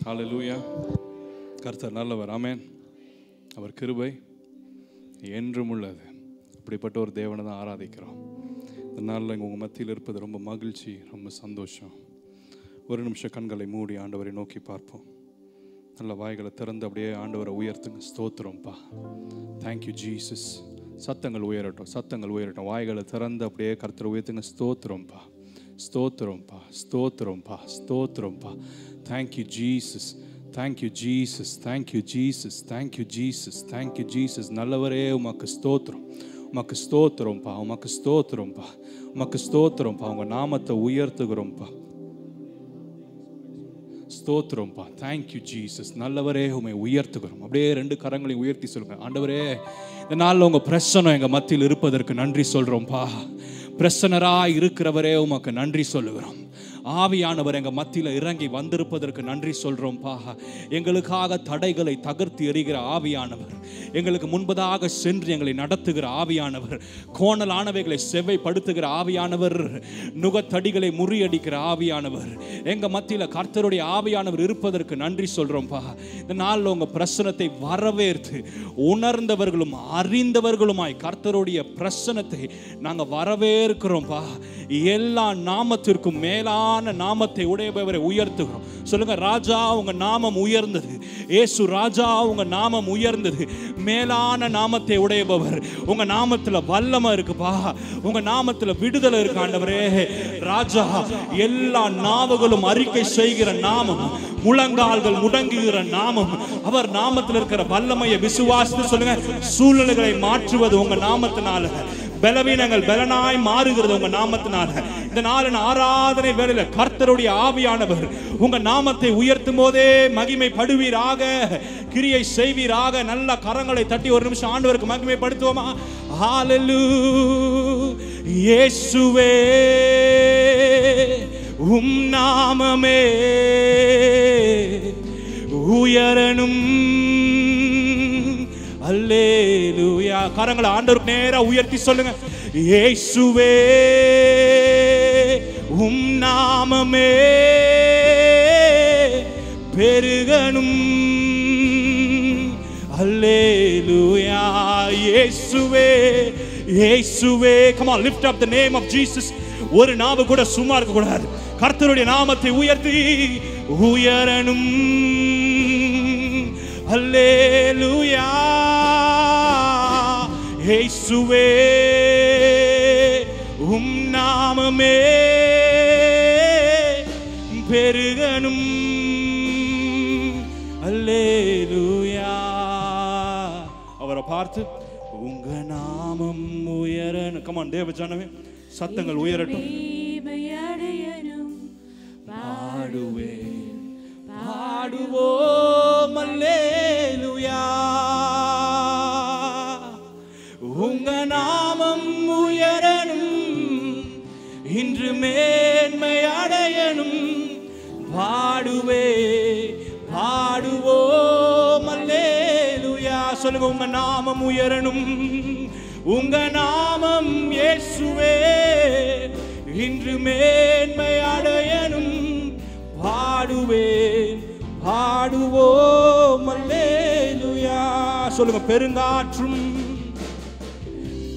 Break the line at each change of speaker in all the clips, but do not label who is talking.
ஹல்லேலூயா. கர்த்தர் நல்லவர். ஆமென். அவர் கிருபை என்றும் உள்ளது. அப்படிப்பட்ட ஒரு தேவனை தான் ஆராதிக்கிறோம். இந்த நாளில் உங்கள் மத்தியில் இருப்பது ரொம்ப மகிழ்ச்சி, ரொம்ப சந்தோஷம். ஒரு நிமிஷம் கண்களை மூடி ஆண்டவரை நோக்கி பார்ப்போம். நல்ல வாய்களை திறந்து அப்படியே ஆண்டவரை உயர்த்துங்க. ஸ்தோத்திரம்ப்பா. Thank you Jesus. சத்தங்கள் உயரட்டும், சத்தங்கள் உயரட்டும். வாய்களை திறந்து அப்படியே கர்த்தரை உயர்த்துங்க. ஸ்தோத்திரம்ப்பா, ஸ்தோத்திரம்ப்பா, ஸ்தோத்திரம்ப்பா, ஸ்தோத்திரம்ப்பா. Thank you Jesus, thank you Jesus, thank you Jesus, thank you Jesus, thank you Jesus. நல்லவரே உமக்கு ஸ்தோத்திரம், உமக்கு ஸ்தோத்திரம்ப்பா, உமக்கு ஸ்தோத்திரம்ப்பா, உமக்கு ஸ்தோத்திரம்ப்பா. உங்கள் நாமத்தை உயர்த்துகிறோம்ப்பா. ஸ்தோத்திரம்ப்பா. Thank you Jesus. நல்லவரே உம்மை உயர்த்துகிறோம். அப்படியே ரெண்டு கரங்களையும் உயர்த்தி சொல்லுங்க. ஆண்டவரே, இந்த நாளில் உங்கள் பிரசன்னம் எங்கள் மத்தியில் இருப்பதற்கு நன்றி சொல்கிறோம்ப்பா. பிரசன்னராக இருக்கிறவரே உமக்கு நன்றி சொல்லுகிறோம். ஆவியானவர் எங்கள் மத்தியில் இறங்கி வந்திருப்பதற்கு நன்றி சொல்கிறோம்ப்பா. எங்களுக்காக தடைகளை தகர்த்து எறிகிற ஆவியானவர், எங்களுக்கு முன்பதாக சென்று எங்களை நடத்துகிற ஆவியானவர், கோணலானவைகளை செவ்வைப்படுத்துகிற ஆவியானவர், நுகத்தடிகளை முறியடிக்கிற ஆவியானவர், எங்கள் மத்தியில் கர்த்தருடைய ஆவியானவர் இருப்பதற்கு நன்றி சொல்கிறோம்ப்பா. இந்த நாளில் உங்கள் பிரசனத்தை வரவேற்று உணர்ந்தவர்களும் அறிந்தவர்களுமாய் கர்த்தருடைய பிரசனத்தை நாங்கள் வரவேற்கிறோம்ப்பா. எல்லா நாமத்திற்கும் மேலான நாமத்தை உடையவரை உயர்த்துகிறோம். சொல்லுங்க, ராஜா உங்க நாமம் உயர்ந்தது. இயேசு ராஜா உங்க நாமம் உயர்ந்தது. மேலான நாமத்தை உடையவர். உங்க நாமத்துல வல்லமை இருக்குப்பா. உங்க நாமத்துல விடுதலை இருக்கு ஆண்டவரே. ராஜா, எல்லா நாவுகளும் அறிக்கை செய்கிற நாமம், முழங்கால்கள் முடங்குகிற நாமம், அவர் நாமத்தில் இருக்கிற வல்லமையை விசுவாசித்து சொல்லுங்க. சூழ்நிலைகளை மாற்றுவது உங்க நாமத்தினால. பலவீனங்கள் பலனாய் மாறுகிறது உங்க நாமத்தினால. இந்த நாளின் ஆராதனை வேளையில கர்த்தருடைய ஆவியானவர் உங்க நாமத்தை உயர்த்தும் போதே மகிமைப்படுவீராக, கிரியை செய்வீராக. நல்ல கரங்களை தட்டி ஒரு நிமிஷம் ஆண்டவருக்கு மகிமைப்படுத்துவோமா? ஹல்லேலூயா. இயேசுவே உம் நாமமே உயரணும். அல்லேலூயா. கரங்களை ஆண்டவருக்கு நேரா உயர்த்தி சொல்லுங்க. இயேசுவே உம் நாமமே பெருகணும். அல்லேலூயா. இயேசுவே, இயேசுவே. Come on, lift up the name of Jesus. ஒரு நாவு கூட சும்மா இருக்க கூடாது. கர்த்தருடைய நாமத்தை உயர்த்தி உயரணும். அல்லேலூயா. இயேசுவே உம் நாமமே பெருகணும். அல்லேலூயா. அவரை பார்த்து உங்க நாமம் உயரணும். கமான் தேவ ஜனமே, சத்தங்கள் உயரட்டும். பாடுவே பாடுவோம் அல்லேலூயா. உங்க நாமம் உயரணும், இன்று மேன்மை அடையணும். பாடுவே பாடுவோம் அல்லேலூயா. சொல்லுங்க, உங்க நாமம் உயரணும். உங்க நாமம் இயேசுவே இன்று மேன்மை அடையணும். பாடுவே பாடுவோம் அல்லேலூயா. சொல்லுங்க, பெருங்காற்றும்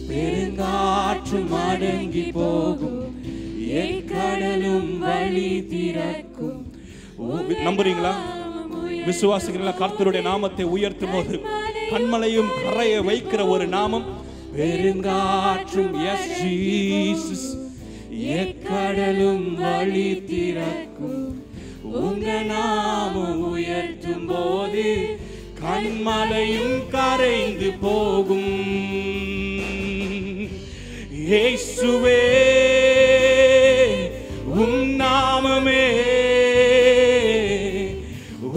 பெருங்காற்றும் அடங்கி போகும், கடலும் வழி திறக்கும். நம்புறீங்களா? விசுவாசிக்கிறீங்களா? கர்த்தருடைய நாமத்தை உயர்த்தும் போது கண்மலையும் கரைய வைக்கிற ஒரு நாமம் பெருங்காற்றும். S Jesus. கடலும் வழி திறக்கும். உங்க நாமம் உயர்த்தும் போது கண்மலையும் கரைந்து போகும். இயேசுவே உம் நாமமே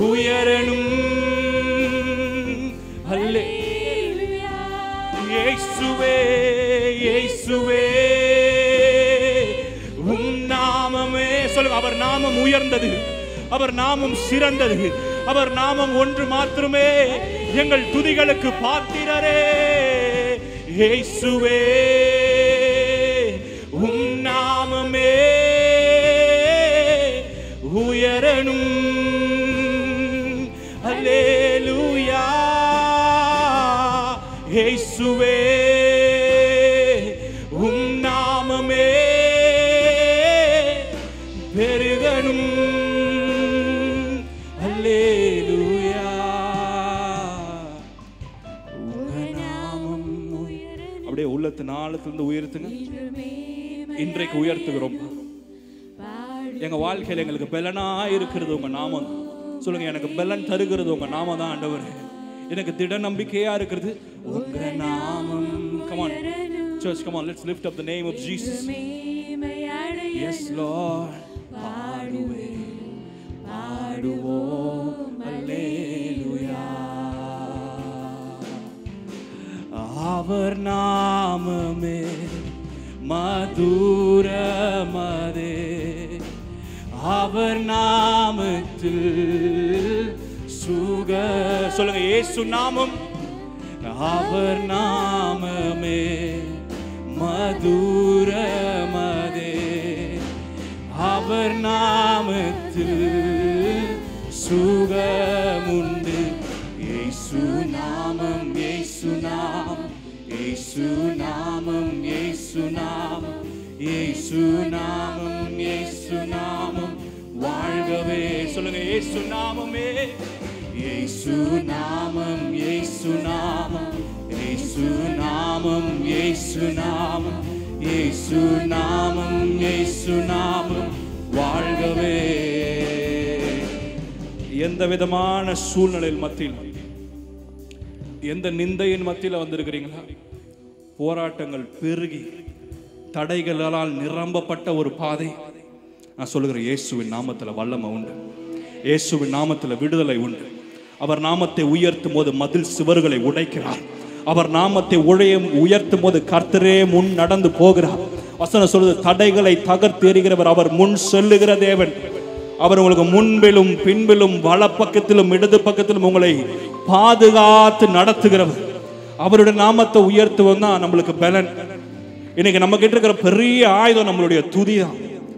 உயரணும். அல்லேலூயா. இயேசுவே, இயேசுவே உம் நாமமே. சொல்லுங்க, அவர் நாமம் உயர்ந்தது, அவர் நாமம் சிறந்தது, அவர் நாமம் ஒன்று மாத்திரமே எங்கள் துதிகளுக்கு பாத்திரரே. இயேசுவே உம் நாமமே உயரணும். கொஞ்சம் நாளத்திலிருந்து உயர்த்துங்க. இன்றைக்கு உயர்த்துகிறோம். எங்க வாழ்க்கையில் எங்களுக்கு பலனா இருக்கிறது உங்க நாமம். சொல்லுங்க, எனக்கு பலன் தருகிறது உங்க நாமம் தான் ஆண்டவரே. எனக்கு திட நம்பிக்கையா இருக்கிறது உங்க நாமம். Come on church, come on, let's lift up the name of Jesus. Yes Lord. பாடுவோம் அல்லேலூயா. அவர் நாமமே மதுரமதே, அவர் நாமத்தில் சுக. சொல்லுங்க, இயேசு நாமம். அவர் நாமமே மதுரமதே, அவர் நாமத்தில் சுகமுண்டு. இயேசு நாமம், இயேசு நாமம், இயேசு நாமம், இயேசு நாமம், இயேசு நாமம், இயேசு நாமம் வாழ்கவே. சொல்லுங்க, இயேசு நாமமே, இயேசு நாமம், இயேசு நாமம், இயேசு நாமம், இயேசு நாமம், இயேசு நாமம், இயேசு நாமம் வாழ்கவே. எந்த விதமான சூழ்நிலையில் மத்தியில், எந்த நிந்தையின் மத்தியில் வந்திருக்கிறீங்களா? போராட்டங்கள் பெருகி தடைகளால் நிரம்பப்பட்ட ஒரு பாதை. நான் சொல்லுகிறேன், இயேசுவின் நாமத்தில் வல்லமை உண்டு, இயேசுவின் நாமத்தில் விடுதலை உண்டு. அவர் நாமத்தை உயர்த்தும் போது மதில் சுவர்களை உடைக்கிறார். அவர் நாமத்தை உயர்த்தும் போது கர்த்தரே முன் நடந்து போகிறார். வசனம் சொல்லுது, தடைகளை தகர்த்து எறிகிறவர், அவர் முன் செல்லுகிற தேவன். அவர் உங்களுக்கு முன்பிலும் பின்பிலும் வலப்பக்கத்திலும் இடது பக்கத்திலும் உங்களை பாதுகாத்து நடத்துகிறவர். அவருடைய நாமத்தை உயர்த்துவது தான் நம்மளுக்கு பலன். இன்னைக்கு நம்ம கிட்ட இருக்கிற பெரிய ஆயுதம் நம்மளுடைய துதி தான்.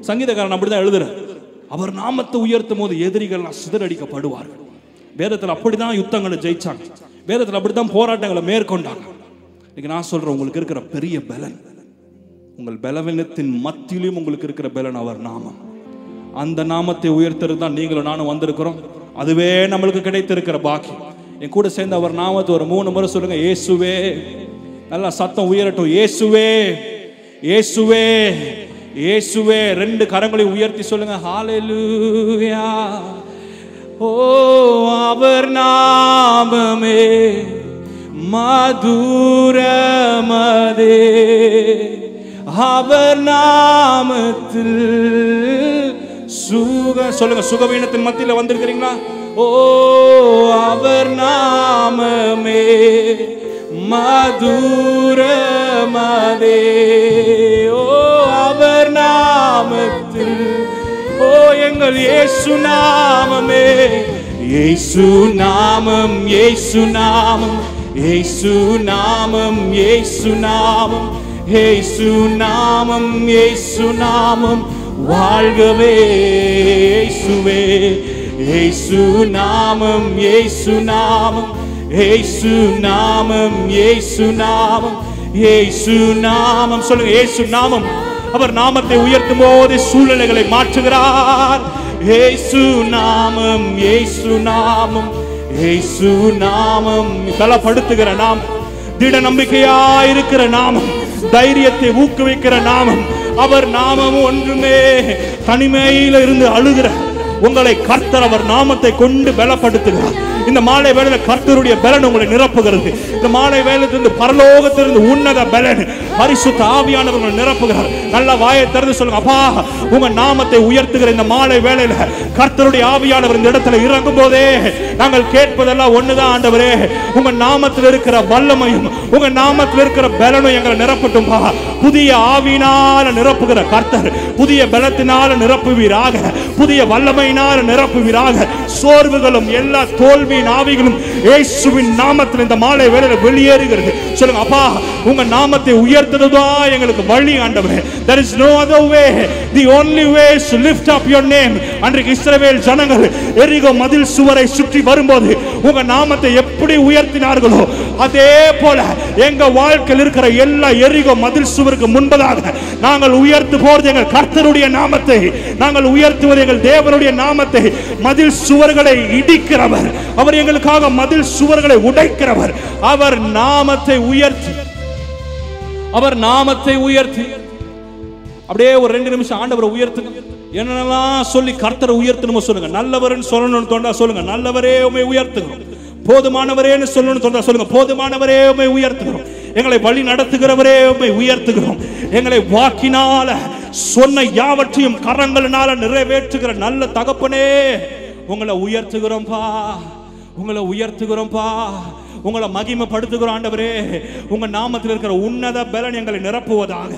சங்கீதக்காரன் அப்படிதான் எழுதுற, அவர் நாமத்தை உயர்த்தும் போது எதிரிகள் சிதறடிக்கப்படுவார்கள். வேதத்தில் அப்படிதான் யுத்தங்களை ஜெயிச்சாங்க, வேதத்தில் அப்படித்தான் போராட்டங்களை மேற்கொண்டாங்க. இன்னைக்கு நான் சொல்றேன், உங்களுக்கு இருக்கிற பெரிய பலன், உங்கள் பலவீனத்தின் மத்தியிலும் உங்களுக்கு இருக்கிற பலன் அவர் நாமம். அந்த நாமத்தை உயர்த்துறது தான் நீங்களும் நானும் வந்திருக்கிறோம். அதுவே நம்மளுக்கு கிடைத்திருக்கிற பாக்கி. என் கூட சேர்ந்து அவர் நாமத்தை ஒரு 3 முறை சொல்லுங்க. இயேசுவே. நல்லா சத்தம் உயரட்டும். இயேசுவே, இயேசுவே, இயேசுவே. 2 கரங்களை உயர்த்தி சொல்லுங்க. ஹalleluya. ஓ, அவர் நாமமே மதுரமதே, அவர் நாமத்தில் சுக. சொல்லுங்க, சுகவீனத்தின் மத்தியில் வந்திருக்கிறீங்களா? ஓ, அவர் நாமமே மதுரமதே, ஓ, அவர் நாமத்தில். ஓ, எங்கள் இயேசு நாமமே, இயேசு நாமம், இயேசு நாமம், இயேசு நாமம், இயேசு நாமம், இயேசு நாமம், இயேசு நாமம் வாழ்கவே. இயேசுவே, இயேசு நாமம், இயேசு நாமம், இயேசு நாமம், இயேசு நாமம், இயேசு நாமம். சொல்லுங்க, இயேசு நாமம். அவர் நாமத்தை உயர்த்தும் போது சூழ்நிலைகளை மாற்றுகிறார். இயேசு நாமம், இயேசு நாமம், இயேசு நாமம் பலப்படுத்துகிற நாமம், திட நம்பிக்கையாயிருக்கிற நாமம், தைரியத்தை ஊக்குவிக்கிற நாமம். அவர் நாமம் ஒன்றுமே. தனிமையில இருந்து அழுகிற உங்களை கர்த்தர் அவர் நாமத்தை கொண்டு பலப்படுத்துகிறார். இந்த மாலை வேளையில கர்த்தருடைய பலன் உங்களை நிரப்புகிறது. இந்த மாலை வேளையிலிருந்து பரலோகத்திலிருந்து உன்னத பலன் பரிசுத்த ஆவியானவர் உங்களை நிரப்புகிறார். நல்ல வாயை திறந்து சொல்லுங்க, அப்பா உங்க நாமத்தை உயர்த்துகிற இந்த மாலை வேளையில கர்த்தருடைய ஆவியானவர் இந்த இடத்துல இறங்கும் போதே நாங்கள் கேட்பதெல்லாம் ஒண்ணுதான். ஆண்டவரே, உங்க நாமத்தில் இருக்கிற வல்லமையும் உங்க நாமத்தில் இருக்கிற பலனும் எங்களை நிரப்பட்டும். புதிய ஆவியினால நிரப்புகிற கர்த்தர் புதிய பலத்தினால நிரப்புவீராக, புதிய வல்லமையினால நிரப்புவீராக. சோர்வுகளும் எல்லா தோல்வியின் ஆவிகளும் இயேசுவின் நாமத்தில் இந்த மாலை வேளையில வெளியேறுகிறது. சொல்லுங்க, அப்பா உங்க நாமத்தை உயர்த்துறதுதான் எங்களுக்கு வழி. ஆண்டவரே, there is no other way, the only way is to lift up your name. அன்றைக்கு இஸ்ரவேல் ஜனங்கள் எரிகோ மதில் சுவரை சுற்றி வரும்போது உங்க நாமத்தை எப்படி உயர்த்தினார்களோ அதே போல எங்க வாழ்க்கையில் இருக்கிற எல்லா எரிகோ மதில் சுவருக்கு முன்பதாக நாங்கள் உயர்த்து போறது எங்கள் கர்த்தருடைய நாமத்தை. நாங்கள் உயர்த்துவது எங்கள் தேவனுடைய நாமத்தை. மதில் சுவர்களை இடிக்கிறவர் அவர், எங்களுக்காக மதில் சுவர்களை உடைக்கிறவர். அவர் நாமத்தை உயர்த்தி அவர் நாமத்தை உயர்த்தி அப்படியே ஒரு 2 நிமிஷம் ஆண்டவரை உயர்த்துங்க. என்னென்னலாம் சொல்லி கர்த்தரை உயர்த்தணுமோ சொல்லுங்க. நல்லவர்னு சொல்லணும்னு தோன்றா சொல்லுங்க, நல்லவரே உம்மை உயர்த்துகிறோம். போதுமானவரேன்னு சொல்லணும்னு தோன்றா சொல்லுங்க, போதுமானவரே உம்மை உயர்த்துகிறோம். எங்களை வழி நடத்துகிறவரே உம்மை உயர்த்துகிறோம். எங்களை வாக்கினால சொன்ன யாவற்றையும் கரங்களினால நிறைவேற்றுகிற நல்ல தகப்பனே உங்களை உயர்த்துகிறோம்பா, உங்களை உயர்த்துகிறோம்பா, உங்களை மகிமைப்படுத்துகிறோம். ஆண்டவரே, உங்க நாமத்தில் இருக்கிற உன்னத பலன் எங்களை நிரப்புவதாக.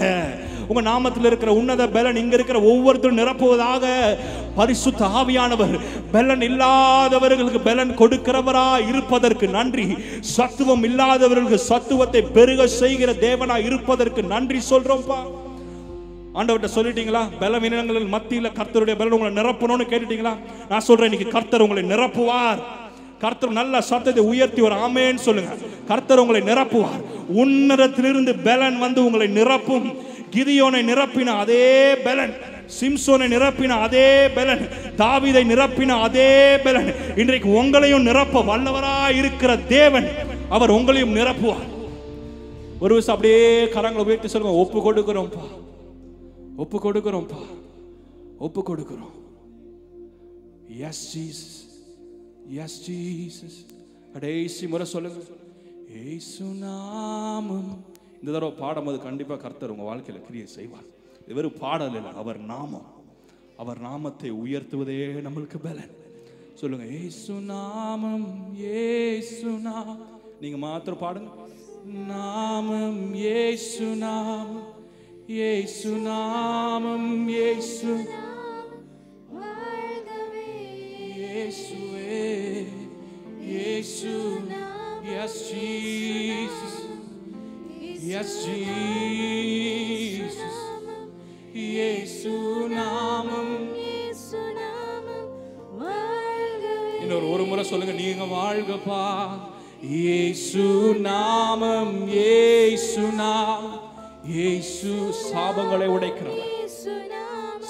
உங்க நாமத்தில் இருக்கிற உன்னத பலன் இங்க இருக்கிற ஒவ்வொருத்தரும் நிரப்புவதாக. பரிசுத்த ஆவியானவர் பலன் இல்லாதவர்களுக்கு பலன் கொடுக்கிறவரா இருப்பதற்கு நன்றி. சத்துவம் இல்லாதவர்களுக்கு சத்துவத்தை பெருக செய்கிற தேவனா இருப்பதற்கு நன்றி சொல்றோம்ப்பா. ஆண்டவர்கிட்ட சொல்லிட்டீங்களா? பலவீனங்களின் மத்தியில் கர்த்தருடைய பலன் உங்களை நிரப்பணும்னு கேட்டுட்டீங்களா? நான் சொல்றேன், இன்னைக்கு கர்த்தர் உங்களை நிரப்புவார். கர்த்தர் நல்ல சத்தத்தை உயர்த்தி ஒரு ஆமென் சொல்லுங்க. கர்த்தர் உங்களை நிரப்புவார். உன்னதத்திலிருந்து பலன் வந்து உங்களை நிரப்பும். கிதியோனை நிரப்பின அதே பலன், சிம்சோனை நிரப்பின அதே பலன், தாவீதை நிரப்பின அதே பலன் இன்றைக்கு உங்களையும் நிரப்ப வல்லவராய் இருக்கிற தேவன் அவர் உங்களையும் நிரப்புவார். ஒரு விஷயம் அப்படியே கரங்களை உயர்த்தி சொல்லுங்க, ஒப்பு கொடுக்கிறோம்ப்பா, ஒப்பு கொடுக்கிறோம்ப்பா, ஒப்பு கொடுக்கிறோம். S Jesus, S Jesus. கடைசி முறை சொல்லுங்க, இயேசு நாமம். இந்த தடவை பாடும்போது கண்டிப்பாக கர்த்தர் உங்கள் வாழ்க்கையில் கிரியை செய்வார். இது வெறும் பாடல் இல்லை, அவர் நாமம். அவர் நாமத்தை உயர்த்துவதே நம்மளுக்கு பலன். சொல்லுங்க, இயேசு நாமம், இயேசு நாமம். நீங்க மாத்திரம் பாடுங்க. நாமம் இயேசு நாமம், இயேசு நாமம், இயேசு இயேசுவே, இயேசு. Yes Jesus, yes Jesus. இயேசு நாமம், இயேசு நாமம் வாழ்கவே. இன்னொரு ஒரு முறை சொல்லுங்க, நீங்க வாழ்கப்பா. இயேசு நாமம், இயேசு நாமம், இயேசு. சாபங்களை உடைக்கிறவர்,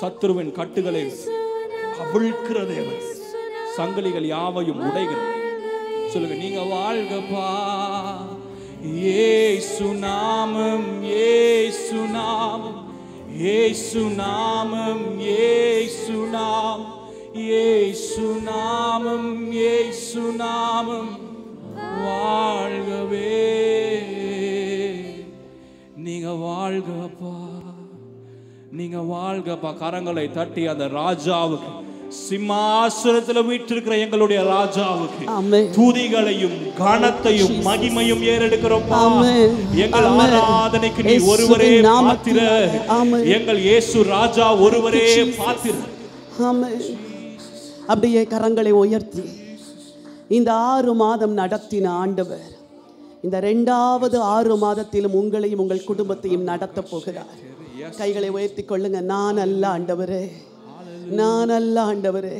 சத்துருவின் கட்டுகளை அவிழ்க்கிற தேவன், சங்கிலிகள் யாவையும் உடைகிறது. சொல்லுங்க, நீங்க வாழ்கப்பா. இயேசு நாமம், இயேசு நாமம், இயேசு நாமம், இயேசு நாமம், இயேசு நாமம், இயேசு நாமம் வாழ்கவே. நீங்க வாழ்கப்பா, நீங்க வாழ்கப்பா. கரங்களை தட்டி அந்த ராஜாவுக்கு, சிம்மாசனத்தில் வீற்றிருக்கிற எங்களுடைய ராஜாவுக்கு துதிகளையும் கனத்தையும் மகிமையும் ஏறெடுக்கிறோம். எங்கள் ஆராதனைக்கு நீ ஒருவரே பாத்திரர். எங்கள் இயேசு ராஜா ஒருவரே பாத்திரர்.
அப்படியே கரங்களை உயர்த்தி இந்த 6 மாதம் நடத்தின ஆண்டவர் இந்த 2வது 6 மாதத்திலும் உங்களையும் உங்கள் குடும்பத்தையும் நடத்த போகிறார். கைகளை உயர்த்தி கொள்ளுங்க. நான் அல்ல ஆண்டவரே, நான் அல்ல ஆண்டவரே,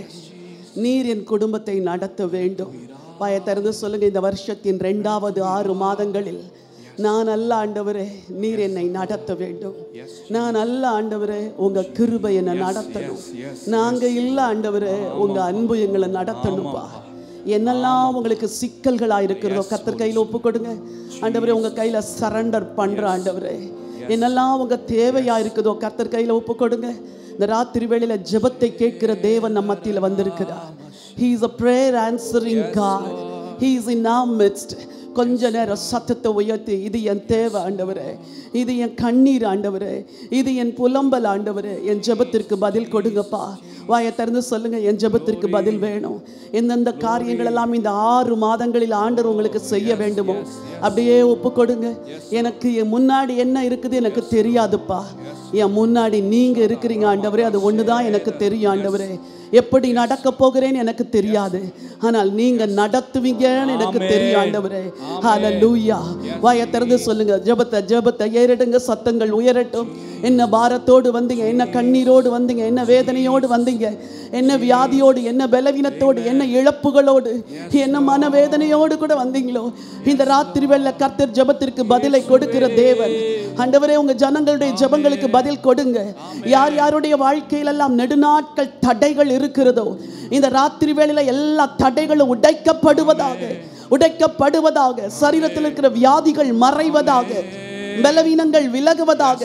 நீர் என் குடும்பத்தை நடத்த வேண்டும். வாயை திறந்து சொல்லுங்க, இந்த வருஷத்தின் 2வது 6 மாதங்களில் நான் அல்ல ஆண்டவரே, நீர் என்னை நடத்த வேண்டும். நான் அல்ல ஆண்டவரே, உங்க கிருபை என்னை நடத்தணும். நாங்க இல்ல ஆண்டவரே, உங்க அன்பு எங்களை நடத்தணும்பா. என்னெல்லாம் உங்களுக்கு சிக்கல்களா இருக்கிறதோ கர்த்தர் கையில் ஒப்பு கொடுங்க. ஆண்டவரே, உங்க கையில சரண்டர் பண்ற ஆண்டவரே. என்னெல்லாம் உங்க தேவையா இருக்குதோ கர்த்தர் கையில ஒப்பு கொடுங்க. இந்த ராத்திரி வேளையில ஜெபத்தை கேட்கிற தேவன் நம்ம மத்தியில வந்திருக்கிறார். He is a prayer answering God. He is in our midst. கொஞ்ச நேரம் சத்தத்தை உயர்த்தி, இது என் தேவை ஆண்டவரே, இது என் கண்ணீர் ஆண்டவரே, இது என் புலம்பல் ஆண்டவரே, என் ஜெபத்திற்கு பதில் கொடுங்கப்பா. வாயை திறந்து சொல்லுங்க, என் ஜெபத்திற்கு பதில் வேணும். எந்தெந்த காரியங்கள் எல்லாம் இந்த 6 மாதங்களில் ஆண்டவர் உங்களுக்கு செய்ய வேண்டுமோ அப்படியே ஒப்பு கொடுங்க. எனக்கு என் முன்னாடி என்ன இருக்குது எனக்கு தெரியாதுப்பா, என் முன்னாடி நீங்க இருக்கிறீங்க ஆண்டவரே, அது ஒண்ணுதான் எனக்கு தெரியும் ஆண்டவரே. எப்படி நடக்க போகிறேன்னு எனக்கு தெரியாது, ஆனால் நீங்க நடத்துவீங்கன்னு எனக்கு தெரியும் ஆண்டவரே. ஹல்லேலூயா. வாயை திறந்து சொல்லுங்க, ஜெபத்தை ஏறிடுங்க. சத்தங்கள் உயரட்டும். என்ன பாரத்தோடு வந்தீங்க, என்ன கண்ணீரோடு வந்தீங்க, என்ன வேதனையோடு வந்தீங்க, என்ன வியாதியோடு, என்ன பலவீனத்தோடு, என்ன இழப்புகளோடு, என்ன மனவேதனையோடு கூட வந்தீங்களோ, இந்த ராத்திரி வேளை கர்த்தர் ஜெபத்திற்கு பதிலை கொடுக்கிற தேவன். ஆண்டவரே, உங்க ஜனங்களுடைய ஜெபங்களுக்கு பதில் கொடுங்க. யார் யாருடைய வாழ்க்கையிலெல்லாம் நெடுநாட்கள் தடைகள் இருக்கிறதோ, இந்த ராத்திரி வேளையில எல்லா தடைகளும் உடைக்கப்படுவதாக, உடைக்கப்படுவதாக. சரீரத்தில் இருக்கிற வியாதிகள் மறைவதாக. பலவீனங்கள் விலகுவதாக.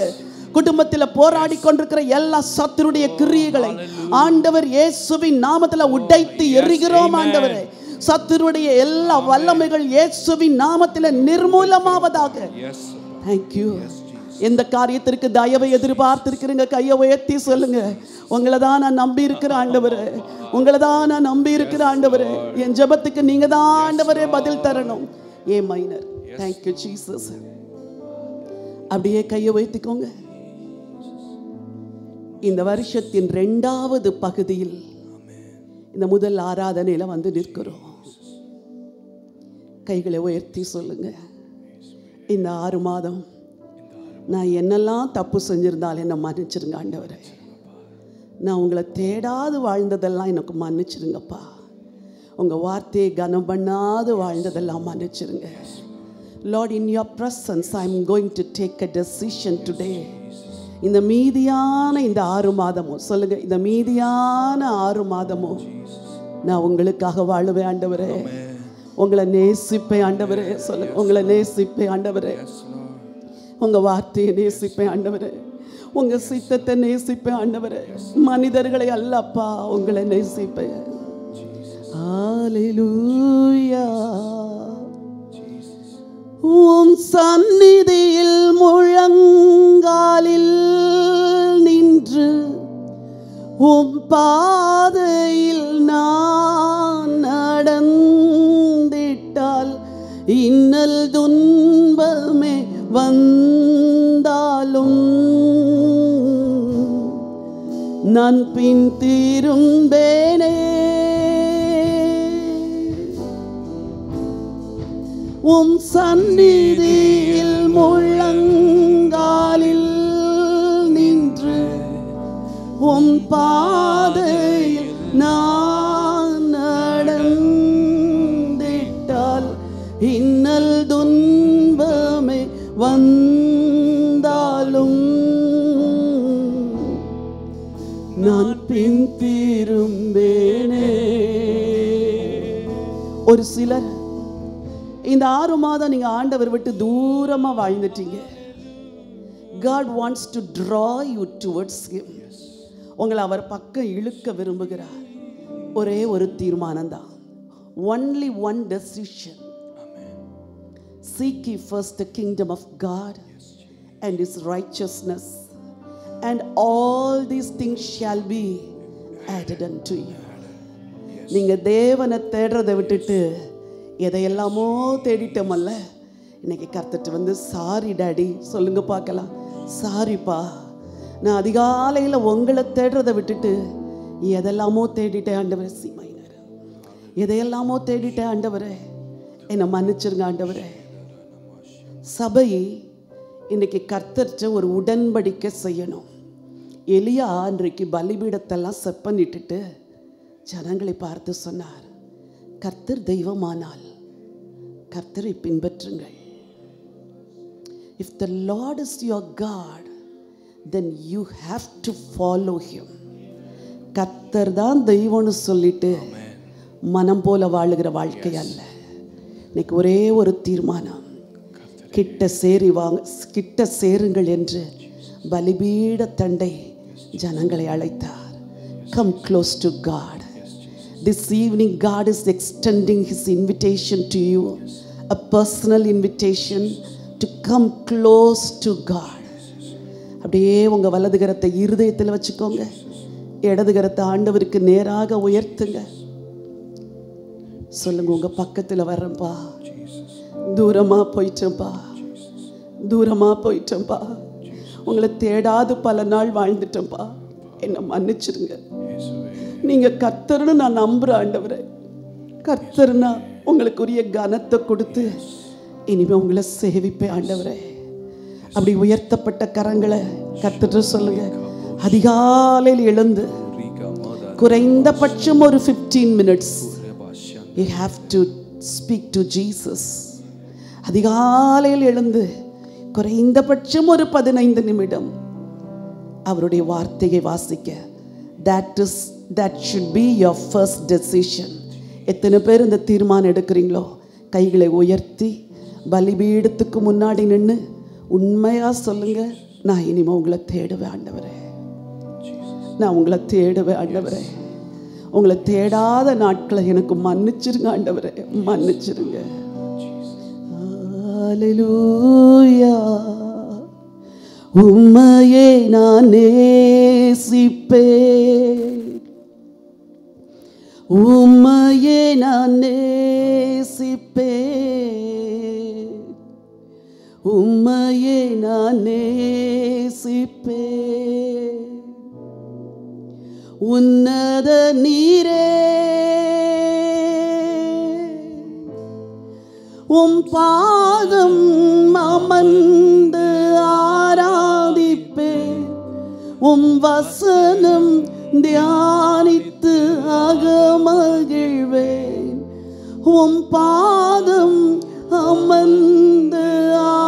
குடும்பத்தில் போராடி கொண்டிருக்கிற எல்லா சத்துருடைய கிரியைகளை ஆண்டவர் இயேசுவின் நாமத்தில் உடைத்து எறிகிறோம். ஆண்டவரே, சத்துருடைய எல்லா வல்லமைகள் இயேசுவின் நாமத்தில் நிர்மூலமாவதாக. Thank you. எந்த காரியத்திற்கு தயவை எதிர்பார்த்திருக்கிறீங்க, கையை உயர்த்தி சொல்லுங்க. உங்களை தான் நான் நம்பி இருக்கிற ஆண்டவரே, உங்களை தான் நான் நம்பி இருக்கிற ஆண்டவரே. என் ஜெபத்துக்கு நீங்க தான் ஆண்டவரே பதில் தரணும். ஏ மைனர், Thank you Jesus. அப்படியே கையை உயர்த்திக்கோங்க. இந்த வருஷத்தின் 2வது பகுதியில் இந்த முதல் ஆராதனையில வந்து நிற்கிறோம். கைகளை உயர்த்தி சொல்லுங்க. இந்த 6 மாதம் நான் என்னெல்லாம் தப்பு செஞ்சிருந்தாலும் என்னை மன்னிச்சிருங்க ஆண்டவரே. நான் உங்களை தேடாது வாழ்ந்ததெல்லாம் எனக்கு மன்னிச்சிருங்கப்பா. உங்கள் வார்த்தையை கனம் பண்ணாது வாழ்ந்ததெல்லாம் மன்னிச்சிருங்க. Lord, in your presence I am going to take a decision today. இந்த மீதியான இந்த 6 மாதமும் சொல்லுங்க, இந்த மீதியான 6 மாதமும் நான் உங்களுக்காக வாழுவேன் ஆண்டவரே. உங்களை நேசிப்பேன் ஆண்டவரே. சொல்லுங்க, உங்களை நேசிப்பேன் ஆண்டவரே. உங்க வார்த்தையை நேசிப்பேன் ஆண்டவரே. உங்க சித்தத்தை நேசிப்பேன் ஆண்டவரே. மனிதர்களை அல்லப்பா, உங்களை நேசிப்பேன். ஹல்லேலூயா. உம் சந்நிதியில் முழங்காலில் நின்று உம் பாதையில் நான் நடந்திட்டால் இன்னல் துன்பமே வந்தாலும் நான் பின் திரும்பேனே. உம் சந்நிதியில் முழங்காலில் நின்று உம் பாதையில் நான் நடந்திட்டால் இன்னல் துன்பமே வந்தாலும் நான் பின் திரும்பேனே. ஒரு சிலர் இந்த 6 மாதம் நீங்க ஆண்டவர் விட்டு தூரமா வாழ்ந்துட்டீங்க. God wants to draw you towards him. உங்களை அவர் பக்கம் இழுக்க விரும்புகிறார். ஒரே ஒரு தீர்மானம் தான். Only one decision. Seek ye first the kingdom of God and his righteousness, and all these things shall be added unto you. நீங்க தேவனை தேடுறதை விட்டுட்டு எதையெல்லாமோ தேடிட்டோமல்ல, இன்னைக்கு கர்த்தர் வந்து சாரி டாடி சொல்லுங்க பார்க்கலாம். சாரிப்பா, நான் அதிகாலையில் உங்களை தேடுறதை விட்டுட்டு எதெல்லாமோ தேடிட்டேன் ஆண்டவரே. சீமையினர், எதையெல்லாமோ தேடிட்டேன் ஆண்டவரே, என்னை மன்னிச்சிருங்க ஆண்டவரே. சபை இன்னைக்கு கர்த்தர்கிட்ட ஒரு உடன்படிக்கை செய்யணும். எலியா அன்றைக்கு பலிபீடத்தெல்லாம் செட் பண்ணிட்டுட்டு ஜனங்களை பார்த்து சொன்னார், கர்த்தர் தெய்வமானால் கர்த்தரை பின்பற்றுங்கள். If the Lord is your God, then you have to follow him. கர்த்தர் தான் தெய்வம்னு சொல்லிட்டு மனம் போல வாழுகிற வாழ்க்கை அல்ல. இன்னைக்கு ஒரே ஒரு தீர்மானம், கிட்ட சேருங்கள் என்று பலிபீட தண்டை ஜனங்களை அழைத்தார். Come close to God. This evening God is extending his invitation to you, a personal invitation to come close to God. அப்படியே உங்க வலது கரத்தை இருதயத்தில் வச்சுக்கோங்க, இடது கரத்தை ஆண்டவருக்கு நேராக உயர்த்துங்க. சொல்லுங்க, உங்க பக்கத்தில் வர்றேன்ப்பா, தூரமா போயிட்டேன்ப்பா, தூரமா போயிட்டேன்ப்பா, உங்களை தேடாது பல நாள் வாழ்ந்துட்டேன்ப்பா, என்னை மன்னிச்சிருங்க. நீங்க கர்த்தர்னு நான் நம்புறேன் ஆண்டவரே. கர்த்தர்னா உங்களுக்குரிய கனத்தை கொடுத்து இனிமே உங்களை சேவிப்பேன் ஆண்டவரே. அப்படி உயர்த்தப்பட்ட கரங்களை கர்த்தர் சொல்லுங்க. அதிகாலையில் எழுந்து குறைந்தபட்சம் ஒரு 15 minutes you have to speak to Jesus. அதிகாலையில் எழுந்து குறைந்தபட்சம் ஒரு 15 நிமிடம் அவருடைய வார்த்தையை வாசிக்க. That should be your first decision. எத்தனை பேர் இந்த தீர்மானம் எடுக்கிறீங்களோ கைகளை உயர்த்தி பலிபீடத்துக்கு முன்னாடி நின்று உண்மையாக சொல்லுங்க, நான் இனிமே உங்களை தேடுவேன் ஆண்டவரே, நான் உங்களை தேடுவேன் ஆண்டவரே. உங்களை தேடாத நாட்களை எனக்கு மன்னிச்சிருங்க ஆண்டவரே, மன்னிச்சிருங்க. ஹல்லேலூயா. உம்மையே நான் நேசிப்பேன், உம்மையே நான் நேசிப்பேன், உம்மையே நான் நேசிப்பேன். உன்னத நீரே உம் பாதம் அமர்ந்து ஆராதிப்பேன், உம் வசனம் தியானித்து அகமகிழ்வேன். உம் பாதம் அமர்ந்து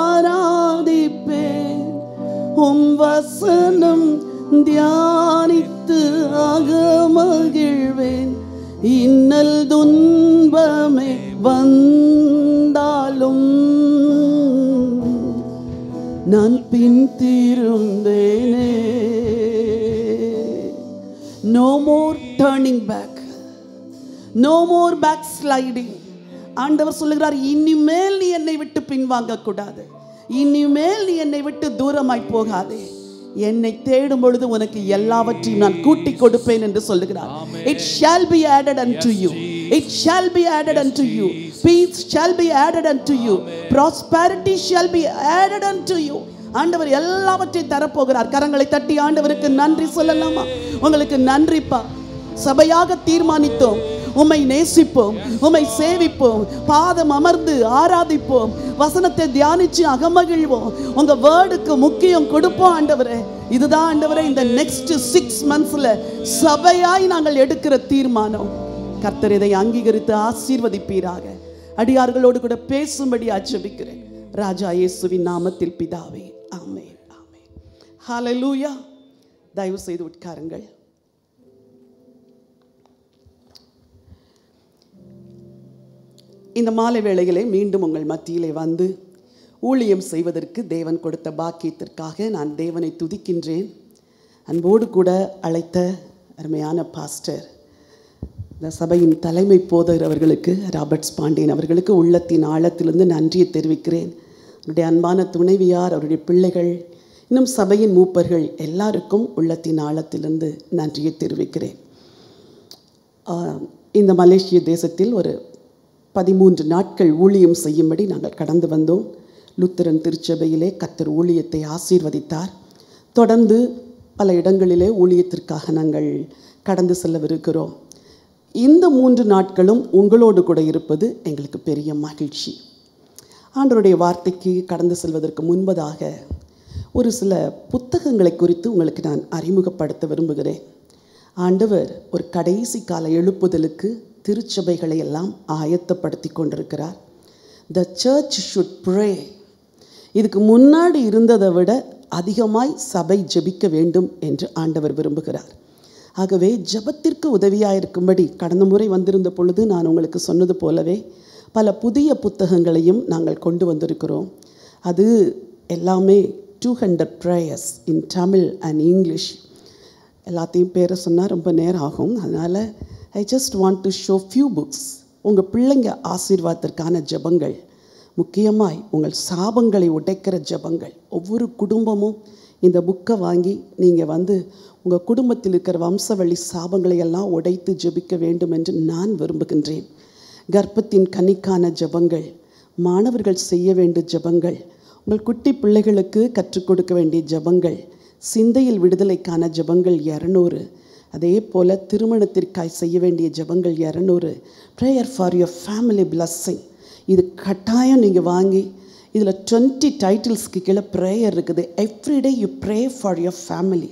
ஆராதிப்பேன், உம் வசனம் தியானித்து அகமகிழ்வேன். இன்னல் துன்பமே வந்தாலும் நான் பின் திரும்பேனே. No more turning back, no more backsliding. ஆண்டவர் சொல்லுகிறார், இனிமேல் நீ என்னை விட்டு பின்வாங்க கூடாது, இனிமேல் நீ என்னை விட்டு தூரமாய் போகாதே. என்னை தேடும் பொழுது உனக்கு எல்லாவற்றையும் நான் கூட்டி கொடுப்பேன் என்று சொல்லுகிறார். It shall be added unto you, it shall be added unto you, peace shall be added unto you, prosperity shall be added unto you. ஆண்டவர் எல்லாவற்றையும் தரப்போகிறார். கரங்களை தட்டி ஆண்டவருக்கு நன்றி சொல்லலாமா? உங்களுக்கு நன்றிப்பா. சபையாக தீர்மானித்தோம், உம்மை நேசிப்போம், உம்மை சேவிப்போம், பாதம் அமர்ந்து ஆராதிப்போம், வசனத்தை தியானிச்சு அகமகிழ்வோம், உங்க வேர்டுக்கு முக்கியம் கொடுப்போம் ஆண்டவரே. இதுதான் ஆண்டவரே இந்த நெக்ஸ்ட் 6 monthsல சபையாய் நாங்கள் எடுக்கிற தீர்மானம். கர்த்தர் இதை அங்கீகரித்து ஆசீர்வதிப்பீராக. அடியார்களோடு கூட பேசும்படி ஜெபிக்கிறேன் ராஜா இயேசுவின் நாமத்தில் பிதாவே, ஆமென், ஆமென். ஹல்லேலூயா. தயவு செய்து உட்காருங்கள். இந்த மாலை வேளையிலே மீண்டும் உங்கள் மத்தியிலே வந்து ஊழியம் செய்வதற்கு தேவன் கொடுத்த பாக்கியத்திற்காக நான் தேவனை துதிக்கின்றேன். அன்போடு கூட அழைத்த அருமையான பாஸ்டர், இந்த சபையின் தலைமை போதகர் அவர்களுக்கு, ராபர்ட்ஸ் பாண்டியன் அவர்களுக்கு உள்ளத்தின் ஆழத்திலிருந்து நன்றியை தெரிவிக்கிறேன். அவருடைய அன்பான துணைவியார், அவருடைய பிள்ளைகள், இன்னும் சபையின் மூப்பர்கள் எல்லாருக்கும் உள்ளத்தின் ஆழத்திலிருந்து நன்றியை தெரிவிக்கிறேன். இந்த மலேசிய தேசத்தில் ஒரு 13 நாட்கள் ஊழியம் செய்யும்படி நாங்கள் கடந்து வந்தோம். லுத்தரன் திருச்சபையிலே கர்த்தர் ஊழியத்தை ஆசீர்வதித்தார். தொடர்ந்து பல இடங்களிலே ஊழியத்திற்காக நாங்கள் கடந்து செல்லவிருக்கிறோம். இந்த 3 நாட்களும் உங்களோடு கூட இருப்பது எங்களுக்கு பெரிய மகிழ்ச்சி. ஆண்டவருடைய வார்த்தைக்கு கடந்து செல்வதற்கு முன்பதாக ஒரு சில புத்தகங்களை குறித்து உங்களுக்கு நான் அறிமுகப்படுத்த விரும்புகிறேன். ஆண்டவர் ஒரு கடைசி கால எழுப்புதலுக்கு திருச்சபைகளை எல்லாம் ஆயத்தப்படுத்தி கொண்டிருக்கிறார். The church should pray. இதுக்கு முன்னாடி இருந்ததை விட அதிகமாய் சபை ஜெபிக்க வேண்டும் என்று ஆண்டவர் விரும்புகிறார். ஆகவே ஜெபத்திற்கு உதவியாக இருக்கும்படி கடந்த முறை வந்திருந்த பொழுது நான் உங்களுக்கு சொன்னது போலவே பல புதிய புத்தகங்களையும் நாங்கள் கொண்டு வந்திருக்கிறோம். அது எல்லாமே 200 prayers in Tamil and English. எல்லாத்தையும் பேரை சொன்னால் ரொம்ப நேரம் ஆகும். அதனால் I just want to show few books. உங்கள் பிள்ளைங்க ஆசீர்வாதத்திற்கான ஜெபங்கள், முக்கியமாய் உங்கள் சாபங்களை உடைக்கிற ஜெபங்கள். ஒவ்வொரு குடும்பமும் இந்த புக்கை வாங்கி நீங்கள் வந்து உங்கள் குடும்பத்தில் இருக்கிற வம்சவழி சாபங்களை எல்லாம் உடைத்து ஜெபிக்க வேண்டும் என்று நான் விரும்புகின்றேன். கர்ப்பத்தின் கனிக்கான ஜெபங்கள், மாணவர்கள் செய்ய வேண்டிய ஜெபங்கள், உங்கள் குட்டி பிள்ளைகளுக்கு கற்றுக் கொடுக்க வேண்டிய ஜெபங்கள், சிந்தையில் விடுதலைக்கான ஜெபங்கள் 200, அதே போல் திருமணத்திற்காய் செய்ய வேண்டிய ஜெபங்கள் 200, prayer for your family blessing. இது கட்டாயம் நீங்கள் வாங்கி, இதில் 20 டைட்டில்ஸ்க்கு கீழே ப்ரேயர் இருக்குது. Everyday you pray for your family.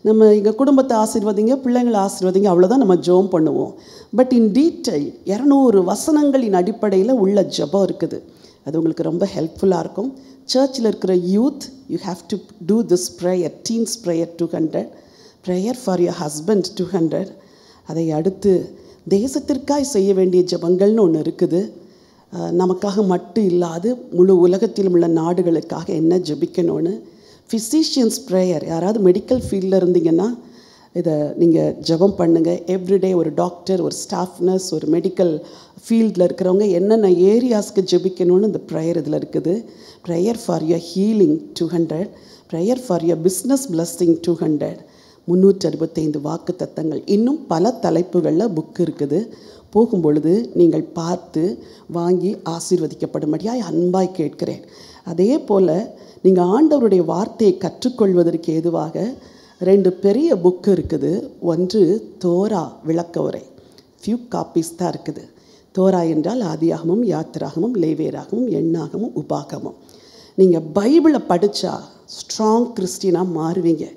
நம்ம எங்கள் குடும்பத்தை ஆசீர்வதிங்க, பிள்ளைங்களை ஆசீர்வதிங்க, அவ்வளோதான் நம்ம ஜெபம் பண்ணுவோம். பட் இன் டீட்டெயில் 200 வசனங்களின் அடிப்படையில் உள்ள ஜெபம் இருக்குது. அது உங்களுக்கு ரொம்ப ஹெல்ப்ஃபுல்லாக இருக்கும். சர்ச்சில் இருக்கிற youth, you have to do this prayer. Teens prayer 200, prayer for your husband 200. அதை அடுத்து தேசத்திற்காய் செய்ய வேண்டிய ஜெபங்கள்னு ஒன்று இருக்குது. நமக்காக மட்டும் இல்லாது முழு உலகத்திலும் உள்ள நாடுகளுக்காக என்ன ஜெபிக்கணும்னு ஃபிசிஷியன்ஸ் ப்ரேயர். யாராவது மெடிக்கல் ஃபீல்டில் இருந்தீங்கன்னா இதை நீங்கள் ஜெபம் பண்ணுங்கள். எவ்ரிடே ஒரு டாக்டர், ஒரு ஸ்டாஃப் நர்ஸ், ஒரு மெடிக்கல் ஃபீல்டில் இருக்கிறவங்க என்னென்ன ஏரியாஸ்க்கு ஜெபிக்கணும்னு இந்த ப்ரேயர் இதில் இருக்குது. Prayer for your healing 200, prayer for your business blessing 200, 365 வாக்கு தத்தங்கள். இன்னும் பல தலைப்புகளில் புக்கு இருக்குது. போகும்பொழுது நீங்கள் பார்த்து வாங்கி ஆசீர்வதிக்கப்படும்படியாய் அன்பாய் கேட்கிறேன். அதே போல் நீங்கள் ஆண்டவருடைய வார்த்தையை கற்றுக்கொள்வதற்கு ஏதுவாக 2 பெரிய புக்கு இருக்குது. ஒன்று தோரா விளக்க உரை, ஃபியூ காப்பீஸ் தான் இருக்குது. தோரா என்றால் ஆதியாகமும், யாத்திராகமும், லேவியராகமும், எண்ணாகமும், உபாகமும். நீங்கள் பைபிளை படித்தா ஸ்ட்ராங் கிறிஸ்டியனாக மாறுவீங்க.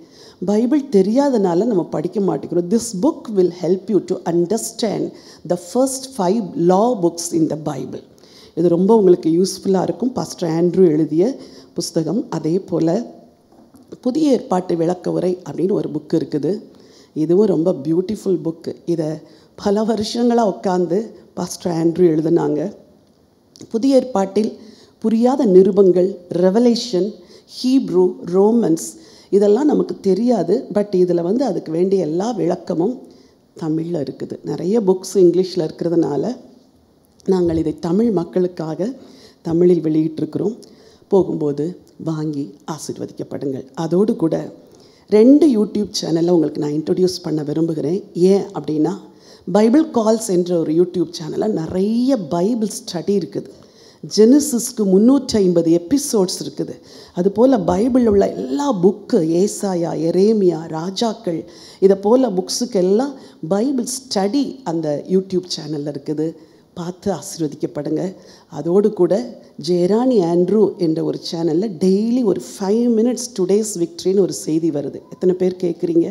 பைபிள் தெரியாதனால நம்ம படிக்க மாட்டேங்கிறோம். This book will help you to understand the first 5 law books in the Bible. இது ரொம்ப உங்களுக்கு யூஸ்ஃபுல்லாக இருக்கும். பாஸ்டர் ஆண்ட்ரூ எழுதிய புஸ்தகம். அதே போல் புதிய ஏற்பாட்டு விளக்க உரை அப்படின்னு ஒரு புக்கு இருக்குது. இதுவும் ரொம்ப பியூட்டிஃபுல் புக்கு. இதை பல வருஷங்களாக உட்காந்து பாஸ்டர் ஆண்ட்ரூ எழுதினாங்க. புதிய ஏற்பாட்டில் புரியாத நிருபங்கள், ரெவலேஷன், ஹீப்ரூ, ரோமன்ஸ் இதெல்லாம் நமக்கு தெரியாது. பட் இதில் அதுக்கு வேண்டிய எல்லா விளக்கமும் தமிழில் இருக்குது. நிறைய புக்ஸ் இங்கிலீஷில் இருக்கிறதுனால நாங்கள் இதை தமிழ் மக்களுக்காக தமிழில் வெளியிட்டிருக்கிறோம். போகும்போது வாங்கி ஆசீர்வதிக்கப்படுங்கள். அதோடு கூட 2 யூடியூப் சேனலை உங்களுக்கு நான் இன்ட்ரடியூஸ் பண்ண விரும்புகிறேன். ஏன் அப்படின்னா, பைபிள் கால்ஸ் என்ற ஒரு யூடியூப் சேனலில் நிறைய பைபிள் ஸ்டடி இருக்குது. ஜெனிசிஸ்க்கு 350 எபிசோட்ஸ் இருக்குது. அதுபோல் பைபிளில் உள்ள எல்லா புக்கு, ஏசாயா, எரேமியா, ராஜாக்கள், இதை போல் புக்ஸுக்கு எல்லாம் பைபிள் ஸ்டடி அந்த யூடியூப் சேனலில் இருக்குது. பார்த்து ஆசீர்வதிக்கப்படுங்க. அதோடு கூட ஜெயராணி ஆண்ட்ரூ என்ற ஒரு சேனலில் டெய்லி ஒரு 5 minutes டுடேஸ் விக்ட்ரின்னு ஒரு செய்தி வருது. எத்தனை பேர் கேட்குறீங்க?